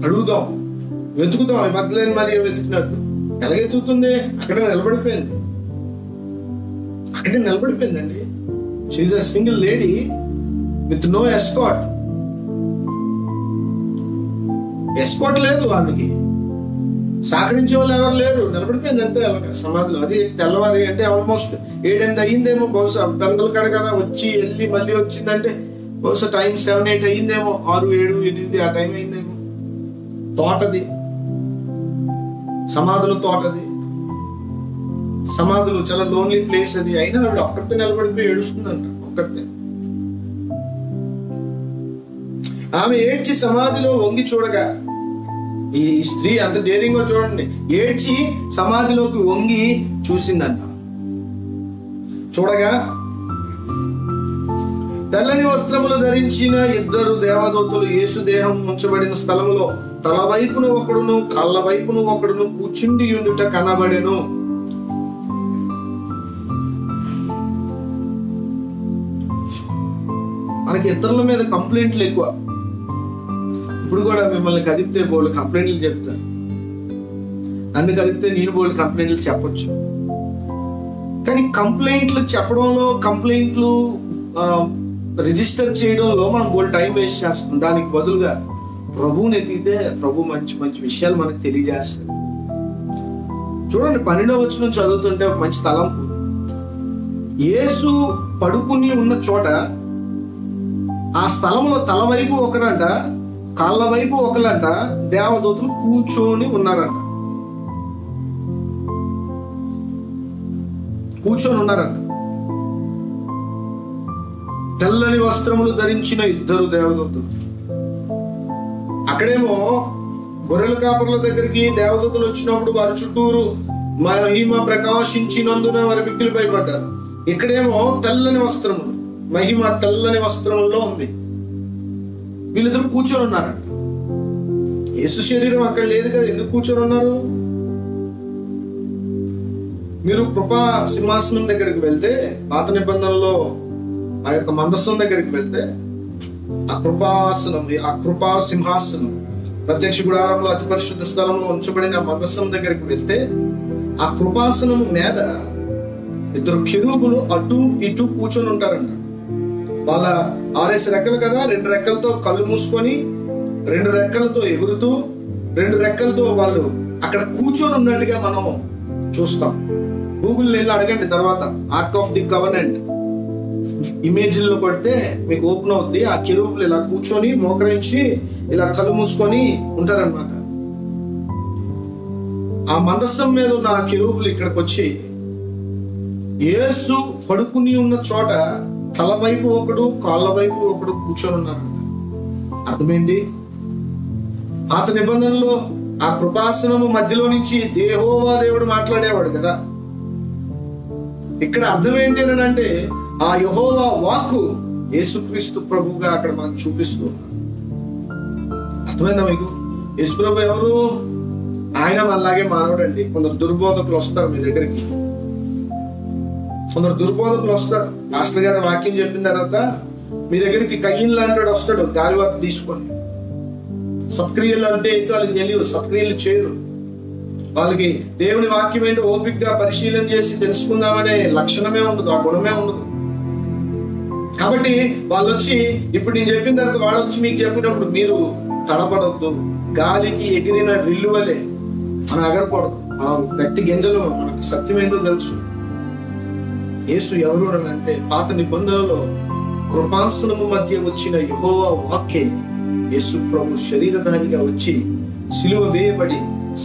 అడుగుదాం, వెతుకుదాం. మగ్దలేని మరియ వెతుకున్నట్టు ఎలాగెతుకుతుంది? అక్కడే నిలబడిపోయింది, అక్కడే నిలబడిపోయిందండి. She is a single lady with no escort. Escort లేదు, వాళ్ళకి సహకరించే వాళ్ళు ఎవరు లేరు. నిలబడిపోయింది అంతే అలాగా సమాధిలో. అది తెల్లవారి అంటే ఆల్మోస్ట్ 7-8 అయ్యిందేమో బహుశా. పెందల కాడ కదా, వచ్చి వెళ్ళి మళ్ళీ వచ్చిందంటే బహుశా టైం 7-8 అయ్యిందేమో, 6, 7, 8 ఆ టైం అయిందేమో. తోటది, సమాధులు తోటది, సమాధులు చాలా లోన్లీ ప్లేస్ అది. అయినా ఆవిడ ఒక్కతే నిలబడిపోయి ఏడుస్తుందంట, ఒక్కతే. ఆమె ఏడ్చి సమాధిలో వంగి చూడగా, ఈ స్త్రీ అంత ధైర్యంగా చూడండి, ఏడ్చి సమాధిలోకి వంగి చూసిందంట. చూడగా తెల్లని వస్త్రములు ధరించిన 2 దేవదూతలు యేసు దేహం ఉంచబడిన స్థలములో తల వైపున ఒకడును కళ్ళ వైపున ఒకడును కూర్చుండి ఉండుట కనబడెను. మనకి ఇతరుల మీద కంప్లైంట్లు ఎక్కువ. ఇప్పుడు కూడా మిమ్మల్ని కదిపితే బోల్డ్ కంప్లైంట్లు చెప్తారు, నన్ను కదిపితే నేను బోల్డ్ కంప్లైంట్లు చెప్పొచ్చు. కానీ కంప్లైంట్లు చెప్పడంలో, కంప్లైంట్లు రిజిస్టర్ చేయడంలో మనం బోల్డ్ టైం వేస్ట్ చేస్తాం. దానికి బదులుగా ప్రభువుని ఎతికితే ప్రభు మంచి మంచి విషయాలు మనకు తెలియజేస్తారు. చూడండి 12వ వచనం చదువుతుంటే ఒక మంచి తలంపు. యేసు పడుకుని ఉన్న చోట ఆ స్థలంలో తల వైపు ఒకరంట, కాళ్ళ వైపు ఒకరంట దేవదూతలు కూర్చొని ఉన్నారంట. తెల్లని వస్త్రములు ధరించిన 2 దేవదూతలు. అక్కడేమో గొర్రెల కాపర్ల దగ్గరికి దేవదూతలు వచ్చినప్పుడు వారి చుట్టూరు మహిమ ప్రకాశించినందున వారి మిక్కిలి భయపడ్డారు. ఇక్కడేమో తెల్లని వస్త్రములు, మహిమ తెల్లని వస్త్రముల్లో ఉంది. వీళ్ళిద్దరు కూర్చొని ఉన్నారంట. యేసు శరీరం అక్కడ లేదు కదా, ఎందుకు కూర్చొని ఉన్నారు? మీరు కృపా సింహాసనం దగ్గరికి వెళ్తే, పాత నిబంధనలో ఆ యొక్క మందస్సం దగ్గరికి వెళ్తే, ఆ కృపా సింహాసనం ప్రత్యక్ష గుడారంలో అతి పరిశుద్ధ స్థలంలో ఉంచబడిన మందస్సం దగ్గరికి వెళ్తే, ఆ కృపాసనం మీద 2 కెరూబులు అటు ఇటు కూర్చొని ఉంటారంట. వాళ్ళ 6 రెక్కలు కదా, 2 రెక్కలతో కళ్ళు మూసుకొని, 2 రెక్కలతో ఎగురుతూ, 2 రెక్కలతో వాళ్ళు అక్కడ కూర్చొని ఉన్నట్టుగా మనం చూస్తాం. గూగుల్ వెళ్ళి అడగండి తర్వాత, ఆర్క్ ఆఫ్ ది కవెనెంట్ ఇమేజ్లో కొడితే మీకు ఓపెన్ అవుద్ది. ఆ కెరూబులు ఇలా కూర్చొని మోకరించి ఇలా కళ్ళు మూసుకొని ఉంటారనమాట. ఆ మందసం మీద ఉన్న ఆ కెరూబులు ఇక్కడికి వచ్చి యేసు పడుకుని ఉన్న చోట తల వైపు ఒకడు, కాళ్ళ వైపు ఒకడు కూర్చొని ఉన్నారు. అర్థమేంటి? పాత నిబంధనలో ఆ కృపాసనము మధ్యలో నుంచి యెహోవా దేవుడు మాట్లాడేవాడు కదా. ఇక్కడ అర్థం ఏంటి అని అంటే ఆ యెహోవా వాక్కు యేసుక్రీస్తు ప్రభువుగా అక్కడ మనకు చూపిస్తూ ఉన్నాడు. అర్థమైందా మీకు? యేసు ప్రభు ఎవరు? ఆయన మనలాగే మానవుడండి. కొందరు దుర్బోధకులు వస్తారు మీ దగ్గరికి, కొందరు దుర్బోధకులు వస్తారు. మాస్టర్ గారు వాక్యం చెప్పిన తర్వాత మీ దగ్గరికి కయ్యిన్ లాంటి వస్తాడు, గాలివార్త తీసుకొని. సత్క్రియలు అంటే ఏంటో వాళ్ళకి తెలియదు, సత్క్రియలు చేయరు. వాళ్ళకి దేవుని వాక్యం ఏంటో ఓపికగా పరిశీలన చేసి తెలుసుకుందామనే లక్షణమే ఉండదు, ఆ గుణమే ఉండదు. కాబట్టి వాళ్ళు వచ్చి ఇప్పుడు నేను చెప్పిన తర్వాత వాడు వచ్చి మీకు చెప్పినప్పుడు మీరు తడపడవద్దు. గాలికి ఎగిరిన రిల్లు వలె మనం ఎగరకూడదు. మనం గట్టి గింజలు, మనకి సత్యం ఏంటో తెలుసు. యేసు ఎవరు అని అంటే పాత నిబంధనలో కృపాసనము మధ్య వచ్చిన యెహోవా వాక్యే యేసు ప్రభు శరీరధారిగా వచ్చి సిలువ వేయబడి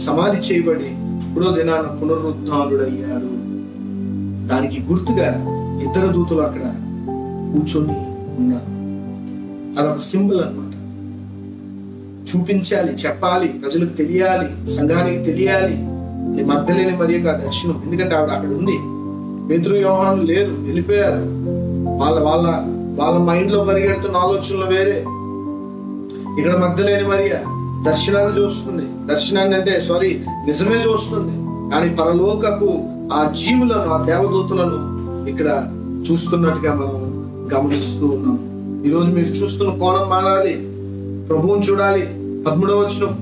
సమాధి చేయబడి 3వ దినాన పునరుద్ధానుడయ్యాడు. దానికి గుర్తుగా ఇద్దరు దూతలు అక్కడ కూర్చొని ఉన్నారు. అదొక సింబల్ అన్నమాట. చూపించాలి, చెప్పాలి, ప్రజలకు తెలియాలి, సంఘానికి తెలియాలి. మగ్దలేని మరియకు ఆ దర్శనం. ఎందుకంటే ఆవిడ అక్కడ ఉంది. పేతురు యోహాను లేరు, వెళ్ళిపోయారు. వాళ్ళ మైండ్ లో పరిగెడుతున్న ఆలోచనలు వేరే. ఇక్కడ మగ్దలేని మరియ దర్శనాన్ని చూస్తుంది. దర్శనాన్ని అంటే నిజమే చూస్తుంది. కానీ పరలోకపు ఆ జీవులను, ఆ దేవదూతలను ఇక్కడ చూస్తున్నట్టుగా మనం గమనిస్తూ ఉన్నాం. ఈరోజు మీరు చూస్తున్న కోణం మారాలి, ప్రభువుని చూడాలి. 13వ వచనం,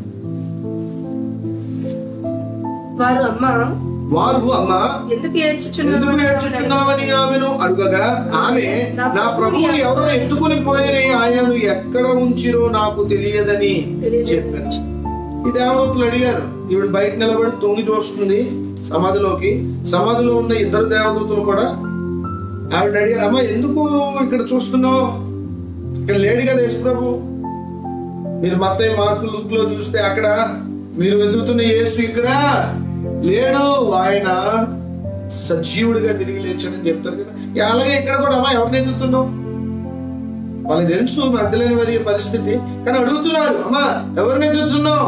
వారు అమ్మా ఎందుకు ఏడ్చుచున్నావని ఆమెను అడుగగా ఆమె, నా ప్రభువు ఎవరో ఎత్తుకుని పోయి ఆయనను ఎక్కడ ఉంచిరో నాకు తెలియదని చెప్పారు. ఈ దేవదూతలు అడిగారు. ఈవిడ బయట నిలబడి తొంగి చూస్తుంది సమాధిలోకి. సమాధిలో ఉన్న ఇద్దరు దేవదూతలు కూడా ఆవిడ అడిగారు, అమ్మా ఎందుకు ఇక్కడ చూస్తున్నావు? ఇక్కడ లేడు కదా యేసు ప్రభు. మీరు మత్తయి, మార్కు, లూక్ లో చూస్తే అక్కడ మీరు వెతుకుతున్న యేసు ఇక్కడ లేడు, ఆయన సజీవుడిగా తిరిగి లేచాడని చెప్తారు కదా. అలాగే ఇక్కడ కూడా అమ్మా ఎవరిని ఎదుగుతున్నావు? వాళ్ళకి తెలుసు మగ్దలేని వారి పరిస్థితి, కానీ అడుగుతున్నారు, అమ్మా ఎవరిని ఎదుగుతున్నావు?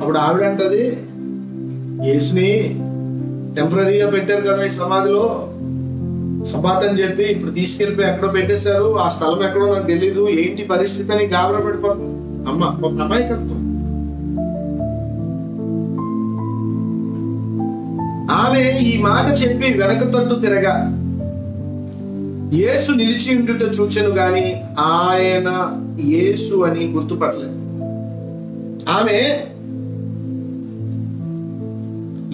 అప్పుడు ఆవిడ అంటది, యేసుని టెంపరీగా పెట్టారు కదా ఈ సమాధిలో, సబాత్ అని చెప్పి ఇప్పుడు తీసుకెళ్ళిపోయి ఎక్కడో పెట్టేశారు. ఆ స్థలం ఎక్కడో నాకు తెలీదు, ఏంటి పరిస్థితి అని గాబరా పడిపోతుంది. అమాయకత్వం. ఆమె ఈ మాట చెప్పి వెనక తట్టు తిరగా యేసు నిలిచి ఉండుట చూచెను గాని ఆయన యేసు అని గుర్తుపట్టలేదు. ఆమె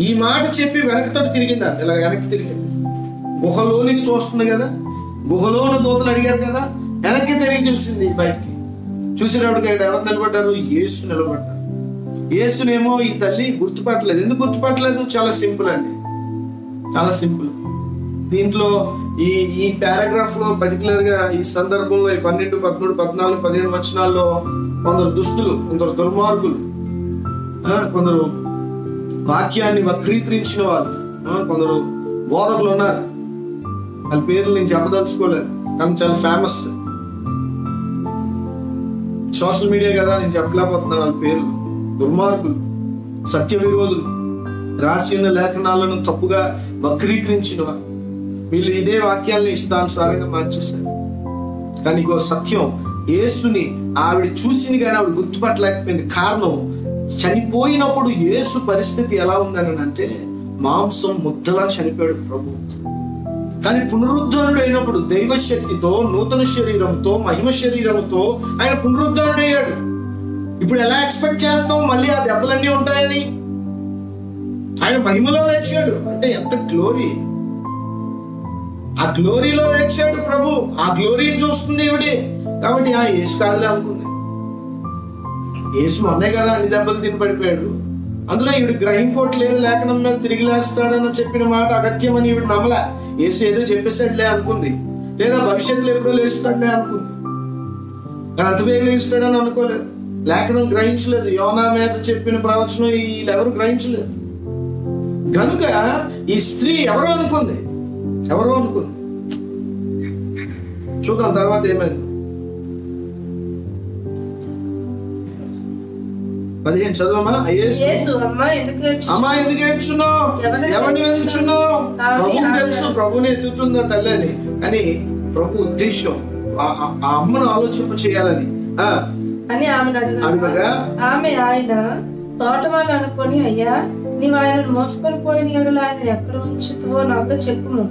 ఈ మాట చెప్పి వెనక తట్టు తిరిగిందంట. ఇలా వెనక్కి తిరిగింది. గుహలోనికి చూస్తుంది కదా, గుహలో ఉన్న దూతలు అడిగారు కదా, వెనక్కి తిరిగి చూసింది. బయటికి చూసినప్పటికి ఇక్కడ ఎవరు నిలబడ్డారు? యేసు నిలబడ్డారు. యేసునేమో ఈ తల్లి గుర్తుపట్టలేదు. ఎందుకు గుర్తుపట్టలేదు? చాలా సింపుల్ అండి, చాలా సింపుల్. దీంట్లో ఈ పారాగ్రాఫ్ లో పర్టికులర్ గా ఈ సందర్భంలో 12, 13, 14, 15 వచనాల్లో కొందరు దుష్టులు, కొందరు దుర్మార్గులు, కొందరు వాక్యాన్ని వక్రీకరించిన వాళ్ళు, కొందరు బోధకులు ఉన్నారు. వాళ్ళ పేర్లు నేను చెప్పదలుచుకోలేదు, కానీ చాలా ఫేమస్. సోషల్ మీడియా కదా, నేను చెప్పలేకపోతున్నాను వాళ్ళ పేర్లు. దుర్మార్గులు, సత్య విరోధులు, రాసి ఉన్న లేఖనాలను తప్పుగా వక్రీకరించిన వారు. వీళ్ళు ఇదే వాక్యాలను ఇష్టానుసారంగా మార్చేశారు. కానీ ఇగో సత్యం, యేసుని ఆవిడ చూసింది కానీ ఆవిడ గుర్తుపట్టలేకపోయింది. కారణం, చనిపోయినప్పుడు యేసు పరిస్థితి ఎలా ఉందని అంటే మాంసం ముద్దలా చనిపోయాడు ప్రభు. కానీ పునరుద్ధానుడు అయినప్పుడు దైవశక్తితో, నూతన శరీరంతో, మహిమ శరీరంతో ఆయన పునరుద్ధానుడయ్యాడు. ఇప్పుడు ఎలా ఎక్స్పెక్ట్ చేస్తాం మళ్ళీ ఆ దెబ్బలన్నీ ఉంటాయని? ఆయన మహిమలో లేచాడు అంటే ఎంత గ్లోరీ! ఆ గ్లోరీలో లేచాడు ప్రభు. ఆ గ్లోరీని చూస్తుంది ఈవిడే. కాబట్టి ఆ యేసు కాదులే అనుకుంది. యేసు మొన్నే కదా అన్ని దెబ్బలు తిని పడిపోయాడు. అందులో ఈవిడ గ్రహింపోవట్లేదు, లేఖనం మీద తిరిగి లేస్తాడని చెప్పిన మాట అగత్యమని ఈవిడ నమ్మలే. యేసు ఏదో చెప్పేసాడులే అనుకుంది, లేదా భవిష్యత్తులో ఎప్పుడో లేస్తాడులే అనుకుంది. కానీ అంత వేగం లేస్తాడని అనుకోలేదు. లేఖనం గ్రహించలేదు. యోనా మీద చెప్పిన ప్రవచనం వీళ్ళెవరు గ్రహించలేదు. గనుక ఈ స్త్రీ ఎవరో అనుకుంది. చూద్దాం తర్వాత ఏమైంది. 15 చదవమా. అమ్మా ఎందుకు ఏడ్చున్నావు, ఎవరిని వెతుకుతున్నావు? ప్రభువు తెలుసు, ప్రభుని ఎత్తుతుందా తల్లి అని. కానీ ప్రభు ఉద్దేశం ఆ అమ్మను ఆలోచింప చేయాలని
అని ఆమెను అడగగా ఆమె ఆయన తోటమాలి అనుకొని, అయ్యా నీవు ఆయనను మోసుకొని పోయిన ఎడల ఆయన ఎక్కడ ఉంచుతావో నాతో చెప్పుము,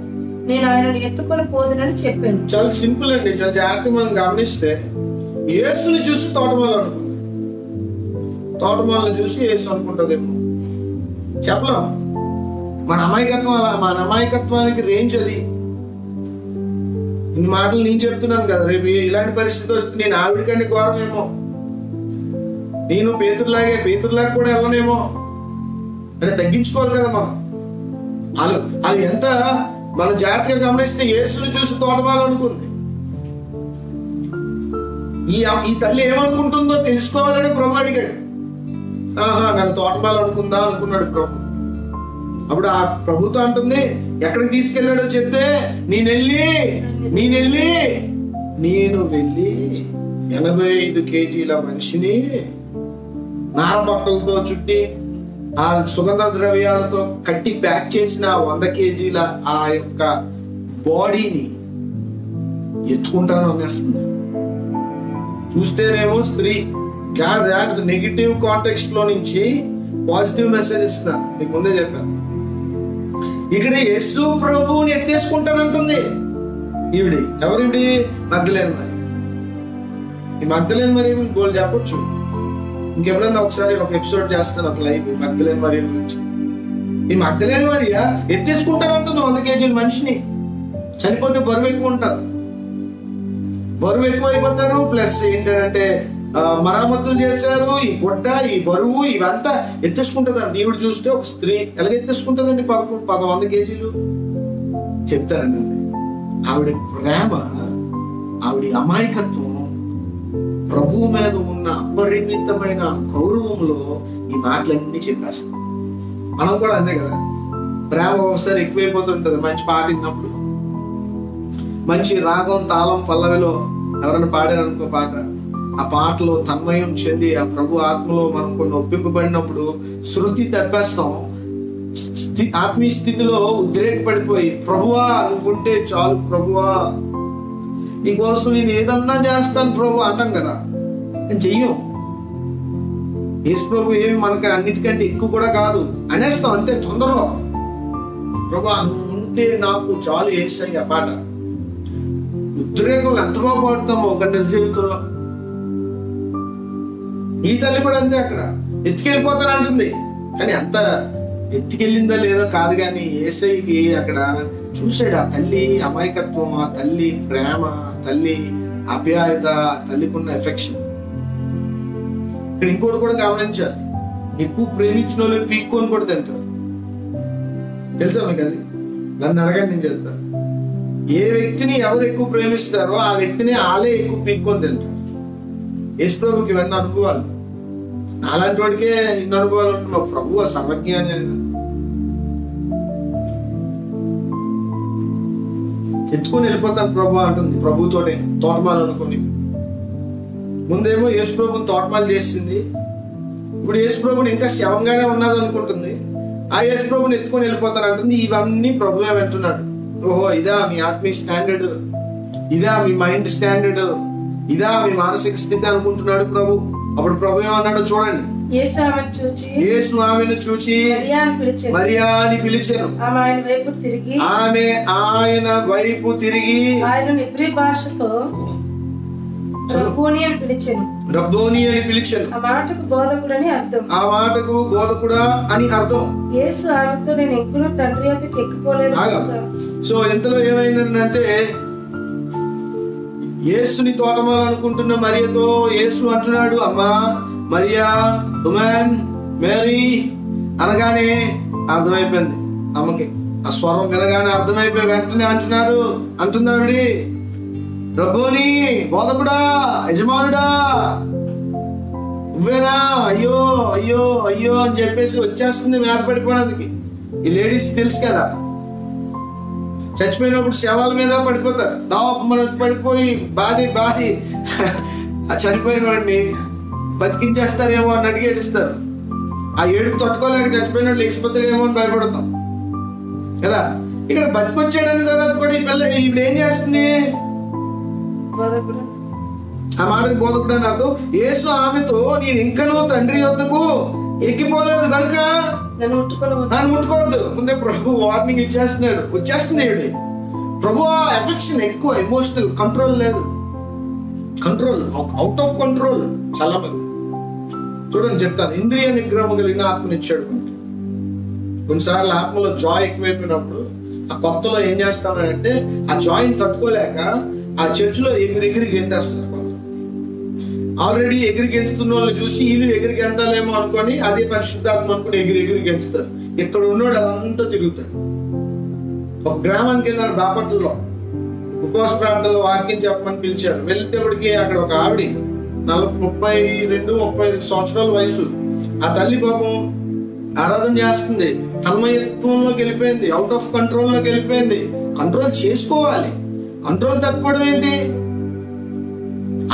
నేను ఆయనను ఎత్తుకొని పోదునని చెప్పాను.
చాలా సింపుల్ అండి. చాలా జాగ్రత్తగా మనం గమనిస్తే యేసుని చూసి తోటమాలి అనుకుంది. తోటమాలను చూసి యేసు అనుకుంటదేమో చెప్పలేం. మన అమాయకత్వానికి రేంజ్ అది. ఇన్ని మాటలు నేను చెప్తున్నాను కదా, రేపు ఇలాంటి పరిస్థితి వస్తే నేను ఆవిడకంటే ఘోరమేమో, నేను పేతురులాగా కూడా వెళ్ళనేమో అంటే తగ్గించుకోవాలి కదా మనం. అది ఎంత మనం జాగ్రత్తగా గమనిస్తే యేసుని చూసి తోటమాలి అనుకుంది. ఈ తల్లి ఏమనుకుంటుందో తెలుసుకోవాలని ప్రభు అడిగాడు. నన్ను తోటమాలి అనుకుందా అనుకున్నాడు ప్రభు. అప్పుడు ఆ ప్రభుతో అంటుంది, ఎక్కడికి తీసుకెళ్ళాడో చెప్తే నేను వెళ్ళి 85 కేజీల మనిషిని నారబట్టలతో చుట్టి ఆ సుగంధ ద్రవ్యాలతో కట్టి ప్యాక్ చేసిన 100 కేజీల ఆ యొక్క బాడీని ఎత్తుకుంటాను అనేస్తుంది. చూస్తేనేమో స్త్రీ నెగిటివ్ కాంటెక్స్ట్ లో నుంచి పాజిటివ్ మెసేజ్ ఇస్తున్నాను, నీకు ముందే చెప్పాను. ఇక్కడ యేసు ప్రభువుని ఎత్తేసుకుంటానంటుంది ఈవిడి. ఎవరివిడి? మగ్దలేని మరి. ఈ మగ్దలేని మరి గోల్ చెప్పొచ్చు. ఇంకెప్పుడైనా ఒకసారి ఒక ఎపిసోడ్ చేస్తాను, ఒక లైవ్ మగ్దలేని మరి గురించి. ఈ మగ్దలేని మరియా ఎత్తేసుకుంటానంటుంది 100 కేజీల మనిషిని. చనిపోతే బరువు ఎక్కువ ఉంటారు, బరువు ఎక్కువ అయిపోతారు. ప్లస్ ఏంటంటే మరామతులు చేశారు. ఈ గుడ్డ, ఈ బరువు ఇవంతా ఎత్తేసుకుంటుందండి. ఈవిడ చూస్తే ఒక స్త్రీ ఎలాగ ఎత్తేసుకుంటుందండి 100 కేజీలు చెప్తారండి. ఆవిడ ప్రేమ, ఆవిడ అమాయకత్వం, ప్రభువు మీద ఉన్న అపరిమితమైన గౌరవంలో ఈ మాటలన్నీ చెప్పేస్తాం. మనం కూడా అంతే కదా, ప్రేమ ఒకసారి ఎక్కువైపోతుంటది. మంచి పాట విన్నప్పుడు, మంచి రాగం తాళం పల్లవిలో ఎవరైనా పాడారనుకో పాట, ఆ పాటలో తన్మయం చెంది ఆ ప్రభు ఆత్మలో మనం కొన్ని ఒప్పింపబడినప్పుడు శృతి తప్పేస్తాం. ఆత్మీయ స్థితిలో ఉద్రేకపడిపోయి, ప్రభువా నువ్వుంటే చాలు, ప్రభువా నీకోసం నేను ఏదన్నా చేస్తాను ప్రభు అంటాం కదా, నేను చెయ్యం. యేసు ప్రభు ఏమి మనకి అన్నిటికంటే ఎక్కువ కూడా కాదు అనేస్తాం అంతే తొందరలో. ప్రభువా నువ్వు ఉంటే నాకు చాలు యేసయ్య పాట. ఉద్రేకంలో ఎంత బాగా పాడుతామో ఒక నిజ జీవితంలో. ఈ తల్లి కూడా అంతే, అక్కడ ఎత్తుకెళ్ళిపోతానంటుంది. కానీ అంత ఎత్తుకెళ్ళిందా లేదో కాదు, కానీ యేసయ్యకి అక్కడ చూసాడు ఆ తల్లి అమాయకత్వం, ఆ తల్లి ప్రేమ, తల్లి ఆప్యాయత, తల్లికున్న ఎఫెక్షన్. ఇక్కడ ఇంకోటి కూడా గమనించాలి, ఎక్కువ ప్రేమించిన వాళ్ళు పీక్కొని కూడా తింటారు. తెలుసా మీకు అది? నన్ను అడగండి, నేను చెప్తాను. ఏ వ్యక్తిని ఎవరు ఎక్కువ ప్రేమిస్తారో ఆ వ్యక్తిని వాళ్ళే ఎక్కువ పీక్కొని తింటారు. యేసు ప్రభుకి ఇవన్నీ అనుభవాలు. నాలాంటి వాడికే ఇన్ని అనుభవాలు ఉంటే మా ప్రభు సర్వజ్ఞాని ఆయన. ఎత్తుకొని వెళ్ళిపోతాను ప్రభు అంటుంది ప్రభుతోనే, తోటమాలు అనుకుని. ముందేమో యేసు ప్రభుని తోటమాలు చేసింది, ఇప్పుడు యేసు ప్రభుని ఇంకా శవంగానే ఉన్నది అనుకుంటుంది. ఆ యేసు ప్రభుని ఎత్తుకొని వెళ్ళిపోతాను అంటుంది. ఇవన్నీ ప్రభువే వింటున్నాడు. ఓహో ఇదా మీ ఆత్మీయ స్టాండర్డ్, ఇదా మీ మైండ్ స్టాండర్డ్, ఇదా మీ మానసిక స్థితి అనుకుంటున్నాడు ప్రభు. అప్పుడు ప్రభు ఏమన్నాడు చూడండి.
యేసు ఆమెను చూచి మరియా అని పిలిచెను. ఆమె ఆయన వైపు తిరిగి ఆయన ఇబ్రీ భాషతో రబ్బోని అని పిలిచెను. ఆ మాటకు బోధకుడా అని అర్థం. యేసు ఆమెతో నేను ఎప్పుడు తండ్రి వద్దకు ఎక్కిపోలేదు.
సో ఇంతలో ఏమైందంటే యేసుని తోటమాలు అనుకుంటున్న మరియతో యేసు అంటున్నాడు, అమ్మా మరియా, ఉమెన్, మేరీ అనగానే అర్థమైపోయింది అమ్మకి. ఆ స్వరం వినగానే అర్థమైపోయి వెంటనే అంటున్నావిడి రబ్బోని, బోధకుడా, యజమానుడా, నువ్వేనా? అయ్యో అయ్యో అయ్యో అని చెప్పేసి వచ్చేస్తుంది మీద పడిపోయినందుకు. ఈ లేడీస్ తెలుసు కదా, చచ్చిపోయినప్పుడు శవాల మీద పడిపోతారు. మనం పడిపోయి బాధి చనిపోయిన వాడిని బతికించేస్తారేమో అన్నట్టుగా ఏడుస్తారు. ఆ ఏడుపు తట్టుకోలేక చచ్చిపోయిన వాడు లేచిపోతాడేమో అని భయపడతాం కదా. ఇక్కడ బతికొచ్చాడని తర్వాత కూడా ఈ పిల్ల ఇప్పుడు ఏం చేస్తుంది? ఆ మాటకి బోధకుడు అని అర్థం. యేసు ఆమెతో, నేను ఇంకా నువ్వు తండ్రి వద్దకు ఎక్కిపోలేదు కనుక నన్ను ముట్టుకోవద్దు. ముందే ప్రభు వార్నింగ్ ఇచ్చేస్తున్నాడు. వచ్చేస్తుంది ఈవిడ. ప్రభు ఎఫెక్షన్ ఎక్కువ, ఎమోషనల్ కంట్రోల్ లేదు. కంట్రోల్ అవుట్ ఆఫ్ కంట్రోల్ చాలా మంది. చూడండి చెప్తాను, ఇంద్రియ నిగ్రహం కలిగిన ఆత్మనిచ్చాడు. కొన్నిసార్లు ఆత్మలో జాయ్ ఎక్కువైపోయినప్పుడు ఆ కొత్తలో ఏం చేస్తామంటే ఆ జాయిని తట్టుకోలేక ఆ చర్చిలో ఎగిరి గెంతేస్తారు. ఆల్రెడీ ఎగిరి గెంతుతున్న వాళ్ళు చూసి వీళ్ళు ఎగిరి గెంతాలేమో అనుకొని అదే పరిశుద్ధాత్మ అనుకుని ఎగిరి గెంతుతారు. ఇక్కడ ఉన్నాడు అంతా తిరుగుతాడు. ఒక గ్రామానికి వెళ్ళారు బాపట్లలో, ఉపవాస ప్రాంతంలో వాక్యం చెప్పమని పిలిచాడు. వెళ్తేప్పటికి అక్కడ ఒక ఆవిడ 32-35 సంవత్సరాల వయసు. ఆ తల్లి పాపం ఆరాధన చేస్తుంది, తన్మయత్వంలోకి వెళ్ళిపోయింది, అవుట్ ఆఫ్ కంట్రోల్లోకి వెళ్ళిపోయింది. కంట్రోల్ చేసుకోవాలి. కంట్రోల్ తప్పుకోవడం ఏంటి?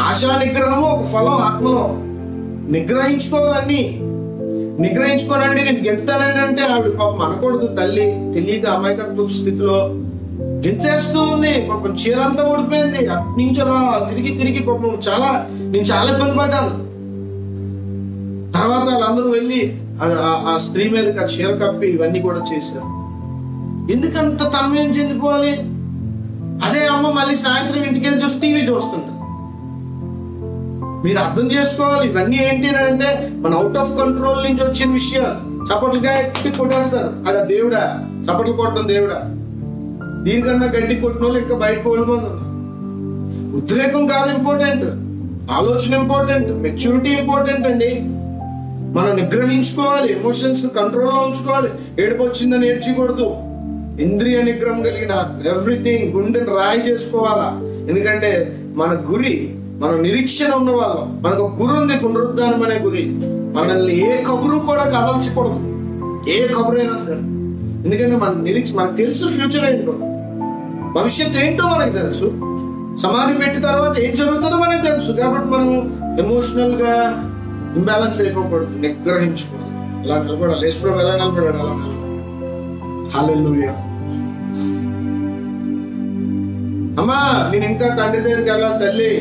ఆశా నిగ్రహము ఒక ఫలం. ఆత్మలో నిగ్రహించుకోవాలన్నీ. నిగ్రహించుకోనండి నేను గెంతానండి అంటే ఆవిడ పాపం అనకూడదు. తల్లి తెలియక అమాయకత్వ స్థితిలో గెంతేస్తూ ఉంది. పాపం చీరంతా ఊడిపోయింది. అట్నుంచి అలా తిరిగి పాపం నేను చాలా ఇబ్బంది పడ్డాను. తర్వాత వాళ్ళందరూ వెళ్ళి ఆ స్త్రీ మీదకి ఆ చీర కప్పి ఇవన్నీ కూడా చేశారు. ఎందుకంత తన్మయం చెందిపోవాలి? అదే అమ్మ మళ్ళీ సాయంత్రం ఇంటికి వెళ్ళి చూసి టీవీ చూస్తుంది. మీరు అర్థం చేసుకోవాలి. ఇవన్నీ ఏంటి అంటే మన అవుట్ ఆఫ్ కంట్రోల్ నుంచి వచ్చిన విషయాలు. చప్పట్లుగా ఎట్టి కొట్టేస్తారు. అది దేవుడా? చప్పట్లు కొట్టడం దేవుడా? దీనికన్నా గట్టి కొట్టిన వాళ్ళు ఇంకా బయట కోల్పోదు. ఉద్రేకం కాదు ఇంపార్టెంట్, ఆలోచన ఇంపార్టెంట్, మెచ్యూరిటీ ఇంపార్టెంట్ అండి. మనం నిగ్రహించుకోవాలి, ఎమోషన్స్ కంట్రోల్లో ఉంచుకోవాలి. ఏడుపు వచ్చిందని ఏడ్చకూడదు. ఇంద్రియ నిగ్రహం కలిగిన ఎవ్రీథింగ్ గుండెని రాయి చేసుకోవాలా. ఎందుకంటే మన గురి, మన నిరీక్షణ ఉన్న వాళ్ళం. మనకు ఒక గురి ఉంది, పునరుద్ధానం అనే గురి. మనల్ని ఏ కబురు కూడా కదల్చకూడదు, ఏ కబురైనా సరే. ఎందుకంటే మనకు తెలుసు ఫ్యూచర్ ఏంటో, భవిష్యత్తు ఏంటో మనకు తెలుసు. సమాధి పెట్టిన తర్వాత ఏం జరుగుతుందో మనకు తెలుసు. కాబట్టి మనం ఎమోషనల్ గా ఇంబ్యాలెన్స్ అయిపోకూడదు, నిగ్రహించుకోవాలి. ఇలా నిలబడాలి. యేసు ప్రభువు ఎలా నిలబడాడు అలా నిలబడాలి. హల్లెలూయా. అమ్మా నేను ఇంకా తండ్రి దగ్గరికి వెళ్ళాలి తల్లి,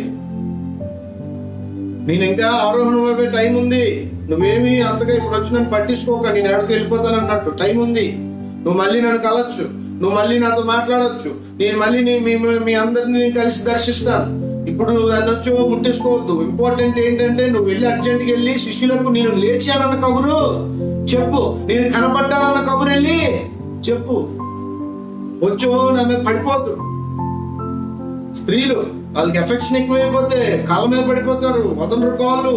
నేను ఇంకా ఆరోహణం అయ్యే టైం ఉంది. నువ్వేమి అంతగా ఇప్పుడు వచ్చి నన్ను పట్టించుకోక, నేను ఎక్కడికి వెళ్ళిపోతాను అన్నట్టు. టైం ఉంది. నువ్వు మళ్ళీ నన్ను కలవచ్చు, నువ్వు మళ్ళీ నాతో మాట్లాడవచ్చు. నేను మళ్ళీ మీ అందరినీ కలిసి దర్శిస్తాను. ఇప్పుడు నన్ను ముట్టేసుకోవద్దు. ఇంపార్టెంట్ ఏంటంటే నువ్వు వెళ్ళి అర్జెంట్కి వెళ్ళి శిష్యులకు నేను లేచానన్న కబురు చెప్పు, నేను కనపడ్డానన్న కబురు వెళ్ళి చెప్పు. వచ్చో నా మీద పడిపోద్దు. స్త్రీలు వాళ్ళకి ఎఫెక్షన్ ఎక్కువైపోతే కాళ్ళ మీద పడిపోతారు, వదలరు కాళ్ళు.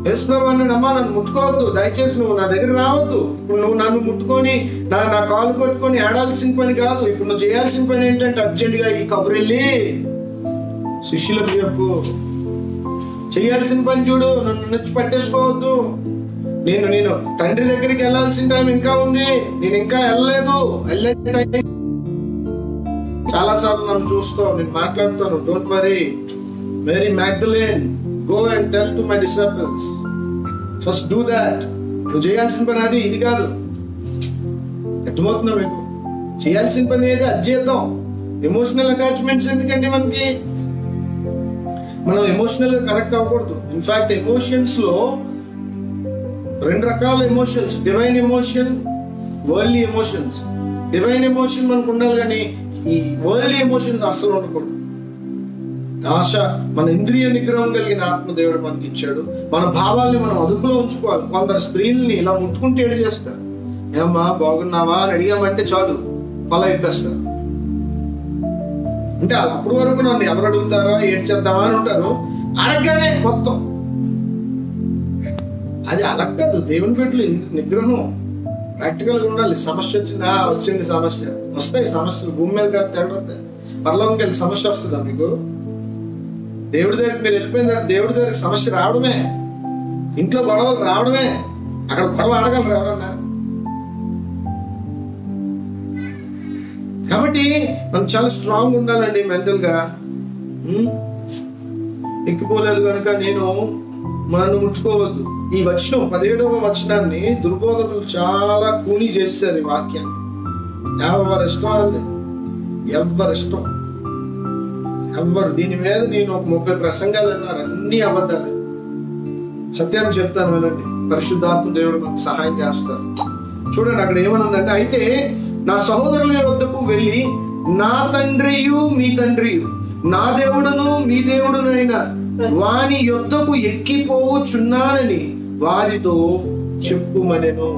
యేసు ప్రభువు అన్నాడు, అమ్మా నన్ను ముట్టుకోవద్దు, దయచేసి నువ్వు నా దగ్గర రావద్దు. ఇప్పుడు నువ్వు నన్ను ముట్టుకొని నా కాళ్ళు పట్టుకొని ఏడాల్సిన పని కాదు. ఇప్పుడు నువ్వు చేయాల్సిన పని ఏంటంటే అర్జెంట్ గా ఈ కబురు వెళ్ళి శిష్యులకు చెప్పు. చేయాల్సిన పని చూడు, నన్ను నచ్చి పట్టేసుకోవద్దు. నేను తండ్రి దగ్గరికి వెళ్ళాల్సిన టైం ఇంకా ఉంది, నేను ఇంకా వెళ్ళలేదు. చాలా సార్లు నన్ను చూస్తావు, నేను మాట్లాడుతాను. Don't worry Mary Magdalene, go and tell to my disciples. First do that. నువ్వు చేయాల్సిన పని అది, ఇది కాదు. అర్థమవుతుందా మీకు? చేయాల్సిన పని ఏది అది చేద్దాం. ఎమోషనల్ అటాచ్మెంట్స్ ఎందుకంటే మనకి, మనం ఎమోషనల్ గా కనెక్ట్ అవ్వకూడదు. ఇన్ఫాక్ట్ ఎమోషన్స్ లో 2 రకాల emotions, divine emotion, worldly emotions. Divine emotion మనకు ఉండాలి, కానీ ఈ వరల్డ్లీ ఎమోషన్స్ అస్సలు ఉండకూడదు. ఆశ, మన ఇంద్రియ నిగ్రహం కలిగిన ఆత్మదేవుడు మనకి ఇచ్చాడు. మన భావాల్ని మనం అదుపులో ఉంచుకోవాలి. కొందరు స్త్రీల్ని ఇలా ముట్టుకుంటే ఏడు చేస్తారు. ఏమ్మా బాగున్నావా అని అడిగామంటే చాలు పలా ఇప్పేస్తారు. అంటే అప్పటి వరకు నన్ను ఎవరు అడుగుతారో ఏడ్చేద్దామా అని ఉంటారు. అడగగానే మొత్తం అది అలక్కదు. దేవుని బిడ్డలు నిగ్రహం ప్రాక్టికల్ గా ఉండాలి. సమస్య వచ్చిందా? వచ్చింది సమస్య. వస్తాయి సమస్యలు, భూమి మీద కాదు తేడా. పరలోకంకి వెళ్ళి సమస్య వస్తుందా మీకు? దేవుడి దగ్గరికి మీరు వెళ్ళిపోయిన తర్వాత దేవుడి దగ్గరికి సమస్య రావడమే, ఇంట్లో గొడవలు రావడమే. అక్కడ గొడవ అడగలరు ఎవరన్నా? మనం చాలా స్ట్రాంగ్ ఉండాలండి మెంటల్ గా. ఎక్కిపోలేదు కనుక నేను మనల్ని ముట్టుకోవద్దు. ఈ వచనం 17వ వచనాన్ని దుర్బోధకులు చాలా కూని చేస్తారు. ఈ వాక్యాన్ని ఎవరిష్టం వాళ్ళది, ఎవరిష్టం ఎవ్వరు. దీని మీద నేను ఒక 30 ప్రసంగాలు అన్నారు, అన్ని అబద్ధాలు. సత్యాన్ని చెప్తాను వినండి, పరిశుద్ధాత్మ దేవుడు మనకు సహాయం చేస్తారు. చూడండి అక్కడ ఏమనుందంటే, అయితే నా సహోదరుల వద్దకు వెళ్ళి నా తండ్రియు మీ తండ్రియు, నా దేవుడును మీ దేవుడునైన వాని యొద్దకు ఎక్కిపోవచ్చున్నానని వారితో చెప్పుమనెను.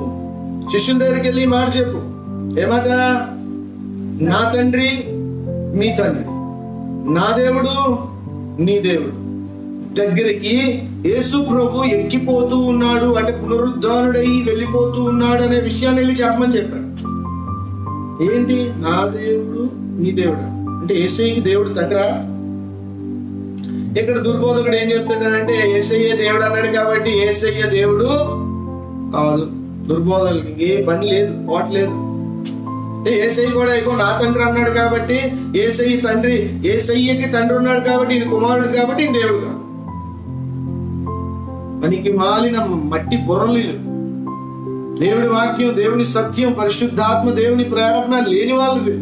శిష్యుల దగ్గరికి వెళ్ళి మాట చెప్పు. ఏమాట? నా తండ్రి మీ తండ్రి, నా దేవుడు నీ దేవుడు దగ్గరికి యేసు ప్రభు ఎక్కిపోతూ ఉన్నాడు అంటే పునరుద్ధానుడై వెళ్ళిపోతూ ఉన్నాడు అనే విషయాన్ని వెళ్ళి చెప్పమని చెప్పాడు. ఏంటి? నా దేవుడు నీ దేవుడు అంటే యేసయ్యకి దేవుడు తండ్రా? ఇక్కడ దుర్బోధకుడు ఏం చెప్తాడంటే యేసయ్య దేవుడు అన్నాడు కాబట్టి యేసయ్య దేవుడు కాదు. దుర్బోధకులకి ఏ పని లేదు, పోవట్లేదు. యేసయ్య కూడా ఇగో నా తండ్రి అన్నాడు కాబట్టి యేసయ్య తండ్రి, యేసయ్యకి తండ్రి ఉన్నాడు కాబట్టి ఈయన కుమారుడు కాబట్టి ఈయన దేవుడు కాదు. మనకి మాలిన మట్టి బుర్రలు. దేవుడి వాక్యం, దేవుని సత్యం, పరిశుద్ధాత్మ దేవుని ప్రేరణ లేని వాళ్ళు.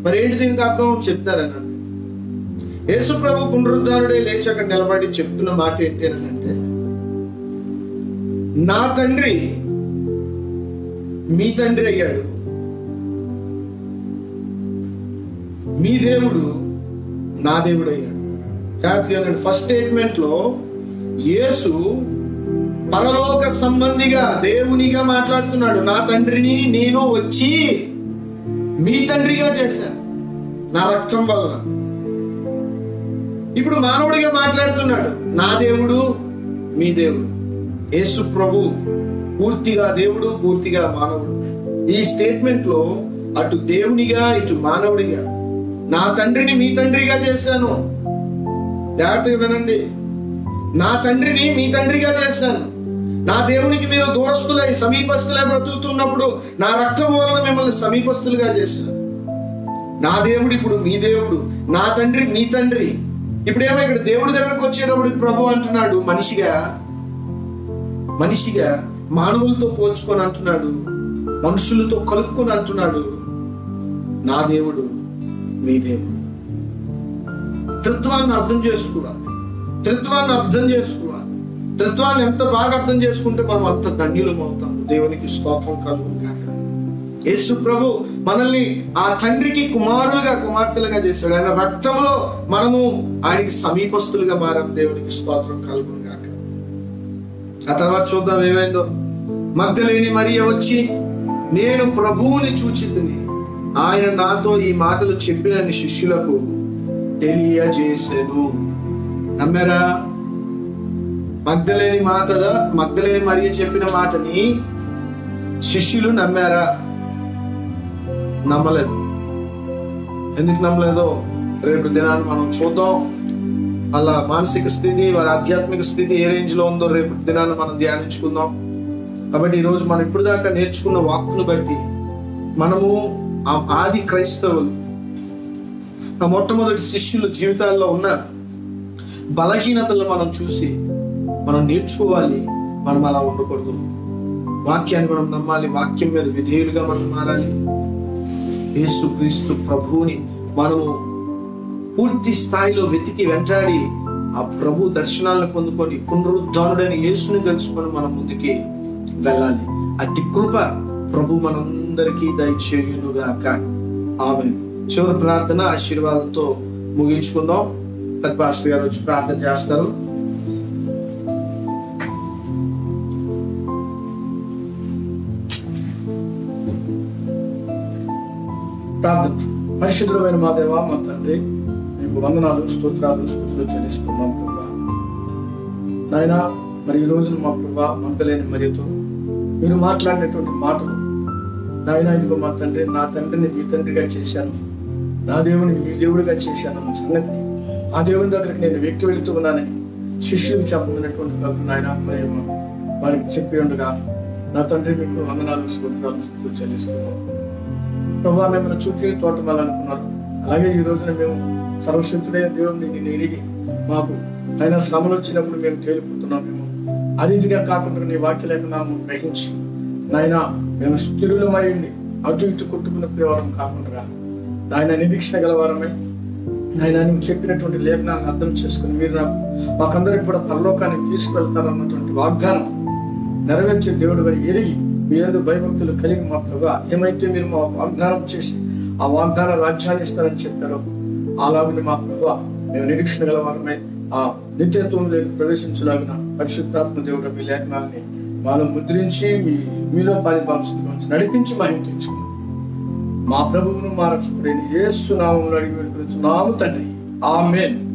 మరి ఏంటి దీనికి అర్థం చెప్తారనండి. యేసు ప్రభు పునరుద్ధారుడే లేచి అక్కడ నిలబడి చెప్తున్న మాట ఏంటి అంటే, నా తండ్రి మీ తండ్రి అయ్యాడు, మీ దేవుడు నా దేవుడు అయ్యాడు. కాబట్టి ఫస్ట్ స్టేట్మెంట్ లో యేసు పరలోక సంబంధిగా దేవునిగా మాట్లాడుతున్నాడు. నా తండ్రిని నేను వచ్చి మీ తండ్రిగా చేశాను నా రక్తం వల్ల. ఇప్పుడు మానవుడిగా మాట్లాడుతున్నాడు. నా దేవుడు మీ దేవుడు. యేసు ప్రభు పూర్తిగా దేవుడు, పూర్తిగా మానవుడు. ఈ స్టేట్మెంట్ లో అటు దేవునిగా ఇటు మానవుడిగా నా తండ్రిని మీ తండ్రిగా చేశాను. జాగ్రత్తగా వినండి. నా తండ్రిని మీ తండ్రిగా చేశాను. నా దేవునికి మీరు దూరస్తులై సమీపస్తులై బ్రతుకుతున్నప్పుడు నా రక్తం వలన మిమ్మల్ని సమీపస్తులుగా చేశాను. నా దేవుడు ఇప్పుడు మీ దేవుడు, నా తండ్రి మీ తండ్రి. ఇప్పుడేమో ఇక్కడ దేవుడి దగ్గరకు వచ్చేటప్పుడు ప్రభు అంటున్నాడు మనిషిగా మానవులతో పోల్చుకొని అంటున్నాడు, మనుషులతో కలుపుకొని అంటున్నాడు, నా దేవుడు మీ దేవుడు. త్రిత్వాన్ని అర్థం చేసుకోవాలి. త్రిత్వాన్ని ఎంత బాగా అర్థం చేసుకుంటే మనం అంత ధన్యులం అవుతాం. దేవునికి స్తోత్రం కలుగును గాక. యేసు ప్రభు మనల్ని ఆ తండ్రికి కుమారులుగా కుమార్తెలుగా చేశాడు. ఆయన రక్తంలో మనము ఆయనకి సమీపస్తులుగా మారాం. దేవునికి స్తోత్రం కలుగును గాక. ఆ తర్వాత చూద్దాం ఏమైందో. మగ్దలేని మరియ వచ్చి నేను ప్రభువుని చూచితిని, ఆయన నాతో ఈ మాటలు చెప్పినని శిష్యులకు తెలియజేసెను. నమ్మారా? మగ్దలేని మరియ చెప్పిన మాటని శిష్యులు నమ్మారా? నమ్మలేదు. ఎందుకు నమ్మలేదో రేపు దినాన్ని మనం చూద్దాం. వాళ్ళ మానసిక స్థితి, వాళ్ళ ఆధ్యాత్మిక స్థితి ఏ రేంజ్ లో ఉందో రేపు దినాన్ని మనం ధ్యానించుకుందాం. కాబట్టి ఈ రోజు మనం ఇప్పుడు దాకా నేర్చుకున్న వాక్కును బట్టి మనము ఆ ఆది క్రైస్తవులు, ఆ మొట్టమొదటి శిష్యుల జీవితాల్లో ఉన్న బలహీనతలను మనం చూసి మనం నేర్చుకోవాలి. మనం అలా ఉండకూడదు. వాక్యాన్ని మనం నమ్మాలి. వాక్యం మీద విధేయులుగా మనం మారాలి. యేసు క్రీస్తు ప్రభువుని మనము పూర్తి స్థాయిలో వెతికి వెంటాడి ఆ ప్రభు దర్శనాలను పొందుకొని పునరుద్ధానుడైన యేసుని తెలుసుకొని మనం ముందుకి వెళ్ళాలి. అట్టి కృప ప్రభు మనందరికీ దయచేయునుగాక. ఆమేన్. చివరి ప్రార్థన ఆశీర్వాదంతో ముగించుకుందాం. పాస్టర్ గారు వచ్చి ప్రార్థన చేస్తారు.
ప్రార్థన. పరిశుద్ధమైన మా దేవ, మా తండ్రి, మీకు వందనాలు, స్తోత్రాలు, స్తుతులు చెల్లిస్తున్నాం ప్రభా. నాయన, మరి ఈ రోజున మా ప్రభా మగ్దలేని మరియతో మీరు మాట్లాడినటువంటి మాటలు నాయన, ఇదిగో మా తండ్రి, నా తండ్రిని మీ తండ్రిగా చేశాను, నా దేవుని మీ దేవుడిగా చేశాను అన్న సంగతి ఆ దేవుని దగ్గరికి నేను వెక్కి వెళుతూ ఉన్నానని శిష్యులు చెప్పమన్నటువంటి ప్రభు నాయన, మరి వారికి చెప్పి ఉండగా నా తండ్రి మీకు వందనాలు, స్తోత్రాలు, స్తుతులు చెల్లిస్తున్నాం. ప్రభా మిమ్మల్ని చూచి తోటమాలనుకున్నారు. అలాగే ఈ రోజున మేము సర్వశక్తుడైన దేవుడిని నేను ఎరిగి మాకు ఆయన శ్రమలు వచ్చినప్పుడు మేము తేలిపోతున్నాం. మేము ఆ రీతిగా కాకుండా నీ వాక్య లేఖనాలను గ్రహించి నాయన మేము స్థిరులమై ఉండి అటు ఇటు కొట్టుకున్న పోయేవారం కాకుండా నాయన నిరీక్షణ గలవారమై నాయన నువ్వు చెప్పినటువంటి లేఖనాలను అర్థం చేసుకుని మీరు మాకందరికి కూడా పరలోకానికి తీసుకువెళ్తారన్నటువంటి వాగ్దానం నెరవేర్చే దేవుడు అని ఎరిగి మీ యందు భయభక్తులు కలిగి మా ప్రభా ఏమైతే మీరు మా వాగ్దానం చేసి ఆ వాగ్దాన రాజ్యాన్ని ఇస్తారని చెప్పారో అలాగే మా ప్రభా మేము నిరీక్షణ గలవారమై ఆ నిత్యత్వం లేదు ప్రవేశించలాగిన పరిశుద్ధాత్మ దేవుడు మీ లేఖనాన్ని మాలో ముద్రించి మీలో పాలిపాంశంలోంచి నడిపించి మహిమ తెచ్చుకున్నాం. మా ప్రభువును మా రక్షకుడైన యేసు నామములో అడిగి వేడుకొనుచున్నాము తండ్రి. ఆమేన్.